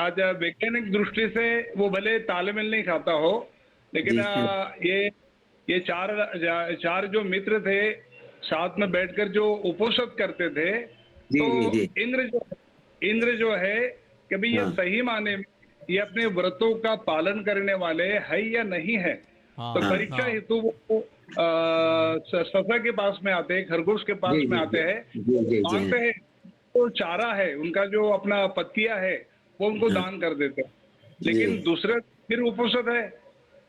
आज वैज्ञानिक दृष्टि से वो भले तालमेल नहीं खाता हो, लेकिन जी ये चार जो मित्र थे साथ में बैठकर जो उपोषण करते थे, जी तो जी जी इंद्र जो है कि भाई ये हाँ सही माने में ये अपने व्रतों का पालन करने वाले है या नहीं है। तो हाँ परीक्षा हाँ हेतु वो सफा के पास में आते हैं, खरगोश के पास जी में जी आते हैं, जी जी जी मांगते हैं। तो चारा है उनका, जो अपना पत्तियां है वो उनको हाँ दान कर देते हैं। जी लेकिन दूसरे फिर उपोषित है,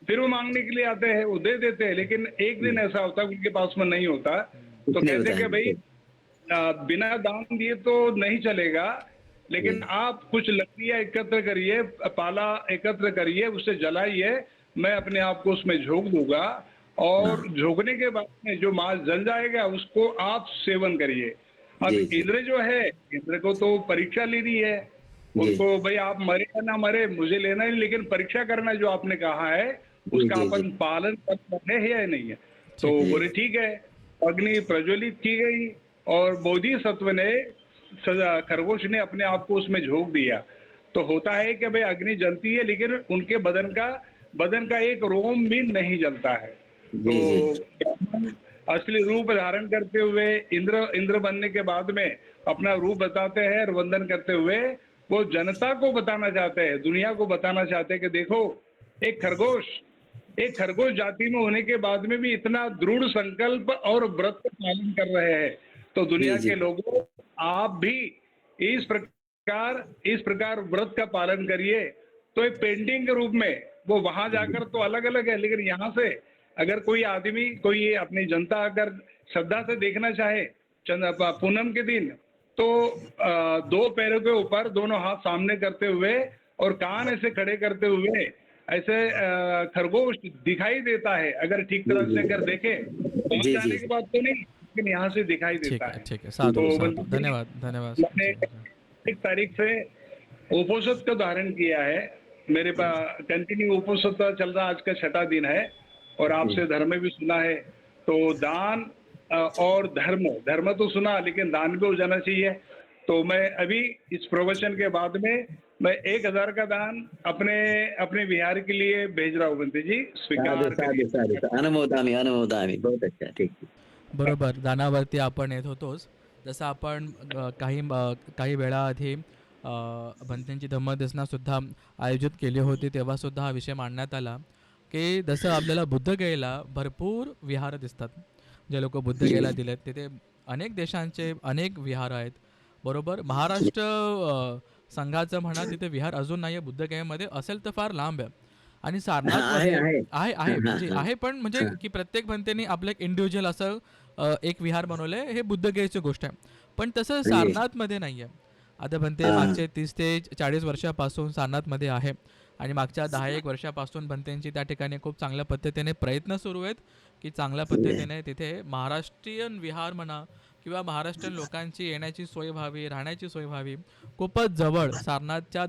फिर वो मांगने के लिए आते हैं, वो दे देते हैं, लेकिन एक दिन ऐसा होता है उनके पास में नहीं होता। तो कुछ नहीं कहते होता हैं कि भाई है बिना दान दिए तो नहीं चलेगा, लेकिन जी आप कुछ लकड़ियां एकत्र करिए, पाला एकत्र करिए, उसे जलाइए, मैं अपने आप को उसमें झोंक दूंगा, और हाँ झोंकने के बाद में जो मांस जल जाएगा उसको आप सेवन करिए। अब जी जी इंद्र जो है, इंद्र को तो परीक्षा लेनी है, जी उनको भाई आप मरे या ना मरे मुझे लेना ही, लेकिन परीक्षा करना जो आपने कहा है जी उसका जी जी अपन पालन करना है या नहीं है। तो ठीक है बोले ठीक है, अग्नि प्रज्वलित की गई और बोधि सत्व ने खरगोश ने अपने आप को उसमें झोंक दिया। तो होता है कि भाई अग्नि जलती है, लेकिन उनके बदन का एक रोम भी नहीं जलता है। तो जी जी ब्राह्मण असली रूप धारण करते हुए इंद्र बनने के बाद में अपना रूप बताते हैं और वंदन करते हुए वो जनता को बताना चाहते हैं, दुनिया को बताना चाहते हैं कि देखो एक खरगोश जाति में होने के बाद में भी इतना दृढ़ संकल्प और व्रत का पालन कर रहे हैं। तो जी दुनिया जी के लोगों, आप भी इस प्रकार व्रत का पालन करिए। तो एक पेंटिंग के रूप में वो वहां जाकर तो अलग अलग है, लेकिन यहाँ से अगर कोई आदमी, कोई अपनी जनता अगर श्रद्धा से देखना चाहे पूनम के दिन, तो दो पैरों के ऊपर दोनों हाथ सामने करते हुए और कान ऐसे खड़े करते हुए ऐसे खरगोश दिखाई देता है, अगर ठीक जी तरह से जी अगर देखे, पहुंच जी जाने जी के बाद तो नहीं, लेकिन यहाँ से दिखाई देता है। ठीक है, तो साधु साधु, बंधु जी, धन्यवाद धन्यवाद मैंने जी जी 1 तारीख से उपोषित का धारण किया है, मेरे पास कंटिन्यू उपोषित चल रहा, आज का 6वां दिन है, और आपसे धर्म भी सुना है। तो दान और धर्म तो सुना, लेकिन दान भी हो जाना चाहिए। तो मैं अभी इस प्रवचन के बाद में मैं 1000 का दान अपने विहार के लिए भेज रहा हूँ। बंते जी साधु स्वीकार साधु करिए। साधु अनुमोदामी बहुत अच्छा ठीक है बरोबर, दानावरती आपण येत होतोच. जसं आपण काही वेळाआधी भंतेंची धम्मदेसनासुद्धा आयोजित केली होती, तेव्हासुद्धा हा विषय मांडण्यात आला की जसं आपल्याला बुद्धगयेला भरपूर विहार दिसतात. जे लोक बुद्धगयेला दिलेत तिथे अनेक देशांचे अनेक विहार आहेत. बरोबर, महाराष्ट्र संघाचं म्हणा तिथे विहार अजून नाही आहे बुद्धगयेमध्ये, असेल तर फार लांब आहे. आणि हाँ आहे सारनाथमध्ये आहे आहे हाँ आहे हाँ म्हणजे हाँ आहे, पण म्हणजे हाँ की प्रत्येक भंतेने आपलं एक इंडिव्हिज्युअल असं एक विहार बनवलंय, हे बुद्धगयेची गोष्ट आहे. पण तसं जी सारनाथमध्ये नाही आहे. आता भंते हाँ मागचे 30 ते 40 वर्षापासून सारनाथमध्ये आहे आणि मागच्या 10-1 वर्षापासून भंतेंची त्या ठिकाणी खूप चांगल्या पद्धतीने प्रयत्न सुरू आहेत की चांगल्या पद्धतीने तिथे महाराष्ट्रीयन विहार म्हणा किंवा महाराष्ट्रीयन लोकांची येण्याची सोय व्हावी, राहण्याची सोय व्हावी. खूपच जवळ सारनाथच्या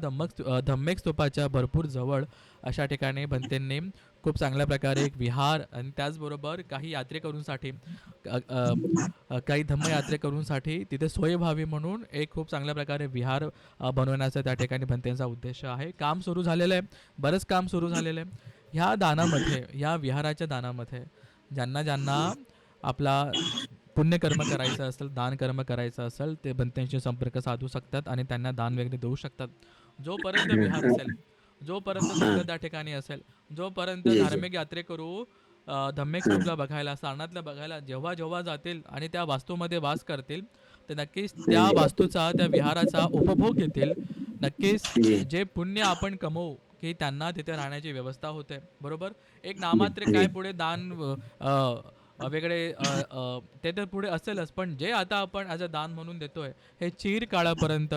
धम्मेक स्तूपाच्या भरपूर जवळ अशा ठिकाणी भंतेंनी खूप चांगल्या प्रकारे एक विहार आणि त्याचबरोबर काही यात्रेकरूंसाठी काही धम्मयात्रेकरूंसाठी तिथे सोय व्हावी म्हणून एक खूप चांगल्या प्रकारे विहार बनवण्याचा त्या ठिकाणी भंतेंचा उद्देश आहे. काम सुरू झालेलं आहे, बरंच काम सुरू झालेलं आहे. ह्या दानामध्ये, या विहाराच्या दानामध्ये ज्यांना ज्यांना आपला पुण्यकर्म करायचं असेल, दानकर्म करायचं असेल, ते भंतेंशी संपर्क साधू शकतात आणि त्यांना दान वगैरे देऊ शकतात. जोपर्यंत विहार असेल, जोपर्यंत संघ हाँ त्या ठिकाणी असेल, जोपर्यंत जी जी धार्मिक यात्रेकरू धम्मेक हाँ स्तूपला बघायला, सारनाथला बघायला जेव्हा जेव्हा जातील आणि त्या वास्तूमध्ये वास करतील, तर नक्कीच त्या जी वास्तूचा, त्या विहाराचा उपभोग घेतील. नक्कीच जी जे पुण्य आपण कमवू की त्यांना तिथे राहण्याची व्यवस्था होते. बरोबर, एक जी नामात्र जी काय पुढे दान वेगळे ते तर पुढे असेलच, पण जे आता आपण ॲज अ दान म्हणून देतोय, हे चिर काळापर्यंत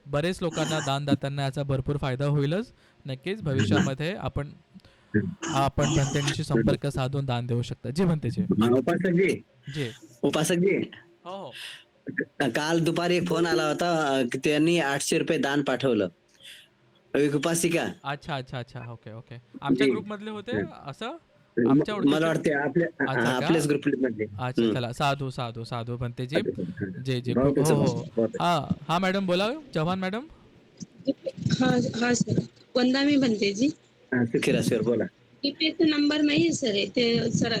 बरेच लोकांना दानदात्यांना याचा भरपूर फायदा होईलच. नक्कीच भविष्यामध्ये आपण आपण भंतेंशी संपर्क साधून दान देऊ शकता. जी भंतेजी. हाँ, जी. उपासक जी हो हो. काल दुपारी एक फोन आला होता की त्यांनी 800 रुपये दान पाठवलं एक उपासिका अच्छा अच्छा अच्छा. Okay okay. आमच्या जी ग्रुपमधले होते असं. आमच्या मला ओळखीचे वाटते अच्छा का? आपल्याच ग्रुप मधले. अच्छा चला साधू साधू साधू भंतेजी. जे जे बहुत हो अच्छा हो बहुत हा हा मॅडम बोला चव्हाण मॅडम. हाँ हाँ सर. वंदा मी बनते जी. अच्छा. सुखीरा सर बोला. इथे नंबर नाही सर. ते सर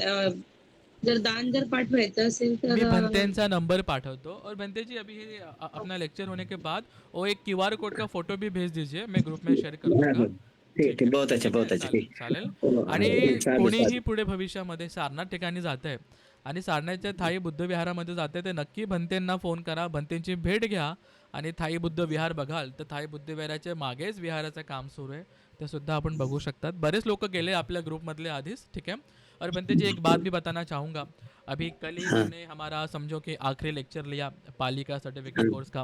जर दान जर पाठवायचं असेल तर मी भंतेंचा नंबर पाठवतो और भंते जी अभी अपना लेक्चर होने के बाद वो एक क्यूआर कोड का फोटो भी भेज दीजिए, मैं ग्रुप में शेअर कर हाँ, दूंगा. हाँ. ठीक ठीक बहुत अच्छा ठीक आहे बहुत अच्छा ठीक. चालेल. आणि ठीक, साधू कोणीही साधू. पुढे भविष्यामध्ये सारनाथ ठिकाणी जात आहे आणि सारनाथच्या थाई बुद्ध विहारामध्ये जाते ते नक्की भंतेंना फोन करा, भंतेंची भेट घ्या आणि थाई बुद्ध विहार बघाल तर थाई बुद्ध विहाराच्या मागेच विहाराचं काम सुरू आहे, ते सुद्धा आपण बघू शकतात. बरेच लोक गेले आपल्या ग्रुपमधले आधीच. ठीक है. और बंते जी एक बात भी बताना चाहूँगा. अभी कल ही हमने हमारा समझो कि आखिरी लेक्चर लिया पाली का सर्टिफिकेट कोर्स का.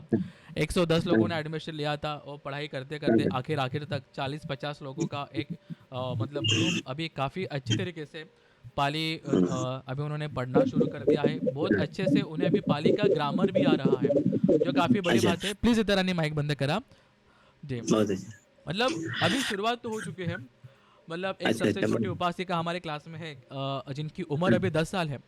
110 लोगों ने एडमिशन लिया था और पढ़ाई करते करते आखिर तक 40-50 लोगों का एक मतलब ग्रुप अभी काफ़ी अच्छी तरीके से पाली अभी उन्होंने पढ़ना शुरू कर दिया है. बहुत अच्छे से उन्हें अभी पाली का ग्रामर भी आ रहा है, जो काफ़ी बड़ी अच्छा. बात है. प्लीज़ इधर आने माइक बंद करा. जी बहुत अच्छा. मतलब अभी शुरुआत तो हो चुकी है. मतलब एक अच्छा सबसे अच्छा छोटी उपासिका हमारे क्लास में है जिनकी उम्र अभी 10 साल है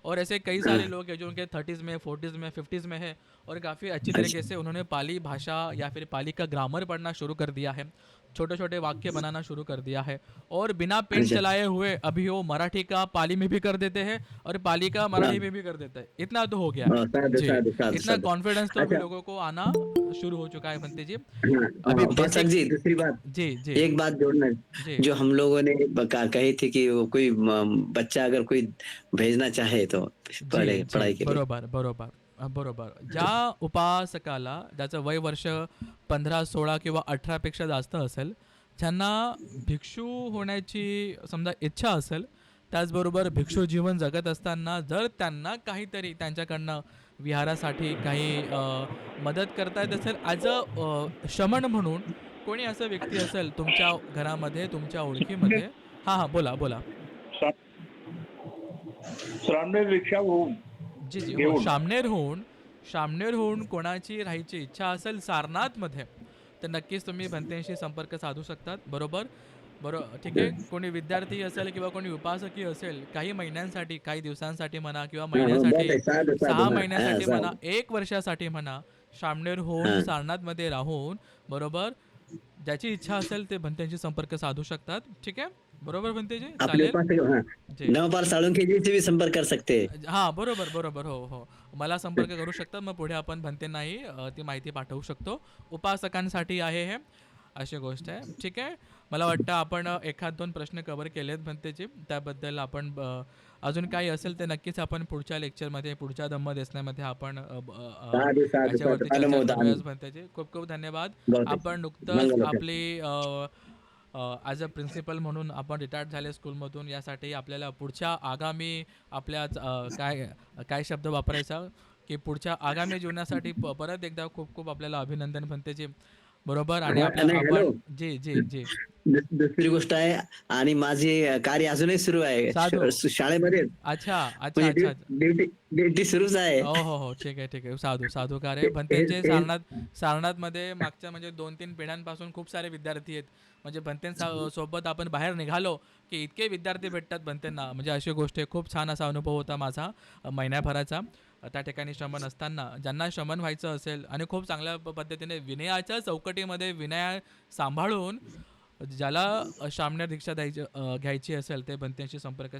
और ऐसे कई सारे लोग हैं जो उनके 30s में 40s में 50s में है और काफ़ी अच्छी तरीके से उन्होंने पाली भाषा या फिर पाली का ग्रामर पढ़ना शुरू कर दिया है, छोटे छोटे वाक्य बनाना शुरू कर दिया है और बिना पेन अच्छा. चलाए हुए अभी वो मराठी का पाली में भी कर देते हैं और पाली का मराठी में भी कर देते हैं. इतना तो हो गया है. साधु जी साधु साधु इतना साधु. कॉन्फिडेंस तो अभी अच्छा. लोगों को आना शुरू हो चुका है भंते जी. हाँ, अभी उपासक जी दूसरी बात, जी जी एक बात जोड़ना. जी जो हम लोगों ने कही थी कि वो कोई बच्चा अगर कोई भेजना चाहे तो जी पढ़ाई के लिए. बरोबर बरोबर बरोबर. ज्या उपासकाला ज्याचं वय वर्ष 15, 16 किंवा 18 पेक्षा जास्त असेल, ज्यांना भिक्षू होण्याची समजा इच्छा असेल, त्याचबरोबर भिक्षू जीवन जगत असताना जर त्यांना काहीतरी त्यांच्याकडनं विहारासाठी काही मदत करता येत असेल ॲज अ शमन म्हणून, कोणी असं व्यक्ती असेल तुमच्या घरामध्ये तुमच्या ओळखीमध्ये. हां हां बोला बोला. श्रामणेर रिक्षा होऊन जी जी हो घेऊन शामनेरहून कोणाची राहायची इच्छा असेल सारनाथमध्ये तर नक्कीच तुम्ही भंतेशी संपर्क साधू शकतात. बरोबर ठीक आहे. कोणी विद्यार्थी असेल किंवा कोणी उपासकी असेल काही महिन्यांसाठी काही दिवसांसाठी म्हणा किंवा हाँ, बहुत महिन्यासाठी है. साधु 6 साधु. हाँ, महिन्यासाठी म्हणा साधु. 1 वर्षासाठी म्हणा शामनेरहून हाँ. सारनाथमध्ये राहून बरोबर ज्याची इच्छा असेल ते भंतेशी संपर्क साधू शकतात. ठीक आहे. बरोबर भंतेजी आपले चालेल. उपासक हाँ, जी नवपाल साळुंखे जी से भी संपर्क कर सकते हैं. हां बरोबर बरोबर हो हो मला संपर्क करू शकतात. मग पुढे आपण भंतेंनाही ती माहिती पाठवू शकतो. उपासकांसाठी आहे हे अशी गोष्ट आहे. ठीक आहे. मला वाटतं आपण एखाद 2 प्रश्न कव्हर केलेत भंतेचे, त्याबद्दल आपण अजून काही असेल ते नक्कीच आपण पुढच्या लेक्चरमध्ये पुढच्या धम्मदेसनामध्ये आपण साधु साधु याच्यावरती साधु. चर्चा अनुमोदन. करूयाच भंतेचे. खूप खूप धन्यवाद. बहुत आपण अच्छा. नुकतंच मंगल हो. आपली ॲज अ प्रिन्सिपल म्हणून आपण रिटायर्ड झाले स्कूलमधून. यासाठी आपल्याला पुढच्या आगामी आपल्या काय काय शब्द वापरायचा की पुढच्या आगामी जीवनासाठी परत एकदा खूप खूप आपल्याला अभिनंदन भंतेचे. बरोबर आणि हाँ, आपल्या नहीं, आपण हेलो. जी जी जी दुसरी गोष्ट आहे आणि माझे कार्य अजूनही सुरू आहे साधू. शाळेमध्ये. अच्छा अच्छा म्हणजे अच्छा ड्युटी सुरूच आहे. हो हो हो ठीक आहे साधू साधू कार्य भंतेंचे सारनाथमध्ये मागच्या म्हणजे 2-3 पिढ्यांपासून खूप सारे विद्यार्थी आहेत. म्हणजे सोबत आपण बाहेर निघालो की इतके विद्यार्थी भेटतात भंतेंना, म्हणजे अशी गोष्ट आहे. खूप छान असा अनुभव होता माझा महिन्याभराचा त्या ठिकाणी श्रमण असताना. ज्यांना श्रमण व्हायचं असेल आणि खूप चांगल्या पद्धतीने विनयाच्या चौकटीमध्ये विनय सांभाळून ज्याला शामनेर दीक्षा घ्यायची असेल ते भंतेशी संपर्क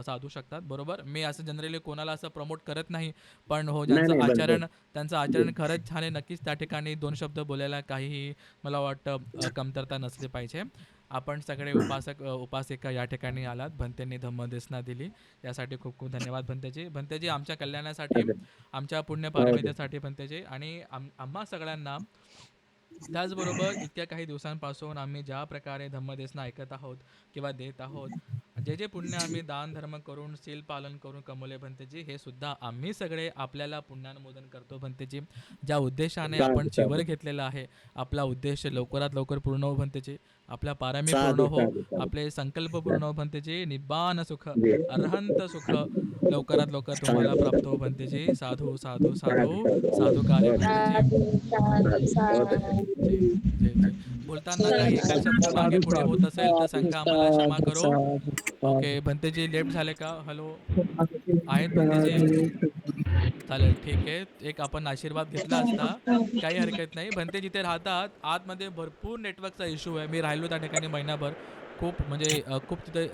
साधू शकतात. बरोबर. मी असं जनरली कोणाला असं प्रमोट करत नाही, पण हो नाही, त्यांचं बरोबर. आचरण खरंच छान आहे. नक्कीच त्या ठिकाणी 2 शब्द बोलायला काहीही मला वाटतं कमतरता नसली पाहिजे. आपण सगळे उपासिका या ठिकाणी आलात, भंतेंनी धम्मदेसना दिली यासाठी खूप खूप धन्यवाद भंतेजी. भंतेजी आमच्या कल्याणासाठी आमच्या पुण्य पारमितेसाठी भंतेजी आणि आम्हा सगळ्यांना. त्याचबरोबर इतक्या काही दिवसांपासून आम्ही ज्या प्रकारे धम्मदेसना ऐकत आहोत किंवा देत आहोत, जे जे पुण्य आम्ही दान धर्म करून सील पालन करून कमवले भंतेजी, हे सुद्धा आम्ही सगळे आपल्याला पुण्यानुमोदन करतो भंतेजी. ज्या उद्देशाने आपण चिवर घेतलेला आहे आपला उद्देश लवकरात लवकर पूर्ण हो भंतेजी. आपल्या पारमी पूर्ण हो, आपले संकल्प पूर्ण हो भंतेजी. निब्बान सुख अरहंत सुख लवकरात लवकर तुम्हाला प्राप्त हो भंतेजी. साधू साधू साधू साधू कार्य भंतेजी. साधु साधु साधु. जी जी जी बोलताना काही एका शब्द मागे पुढे होत असेल तर सांगा, आम्हाला क्षमा करो. ओके, भंतेजी लेफ्ट झाले का? हॅलो, आहेत भंतेजी? चालेल, ठीक आहे. एक आपण आशीर्वाद घेतला असता, काही हरकत नाही. भंते जिथे राहतात आतमध्ये भरपूर नेटवर्कचा इश्यू आहे. मी राहिलो त्या ठिकाणी महिनाभर. खूप म्हणजे खूप तिथे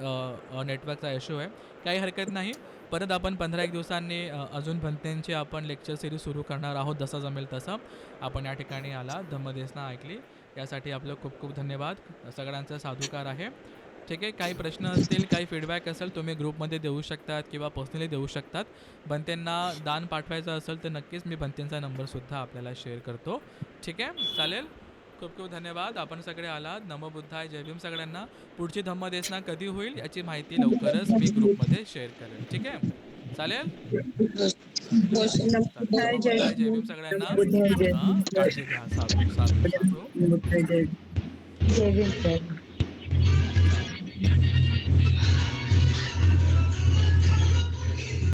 नेटवर्कचा इश्यू आहे. काही हरकत नाही. परत आपण 15 एक दिवसांनी अजून भंतेंची आपण लेक्चर सिरीज सुरू करणार आहोत, जसं जमेल तसं. आपण या ठिकाणी आला, धम्मदेसना ऐकली, यासाठी आपलं खूप खूप धन्यवाद. सगळ्यांचा साधुकार आहे. ठीक आहे, काही प्रश्न असतील, काही फीडबॅक असेल, तुम्ही ग्रुपमध्ये देऊ शकतात किंवा पर्सनली देऊ शकतात. बंतेंना दान पाठवायचं असेल तर नक्कीच मी बंतेंचा नंबरसुद्धा आपल्याला शेअर करतो. ठीक आहे, चालेल. खूप खूप धन्यवाद. आपण सगळे आलात. नमो बुद्धाय, जय भीम सगळ्यांना. पुढची धम्मदेसना कधी होईल याची माहिती लवकरच मी ग्रुपमध्ये शेअर करेन. ठीक आहे, चालेल. नमो नमो बुद्धाय, जय बुद्धाय, जय भीम सगळ्यांना. हां, काळजी घ्या. साधू साधू साधू. भीम.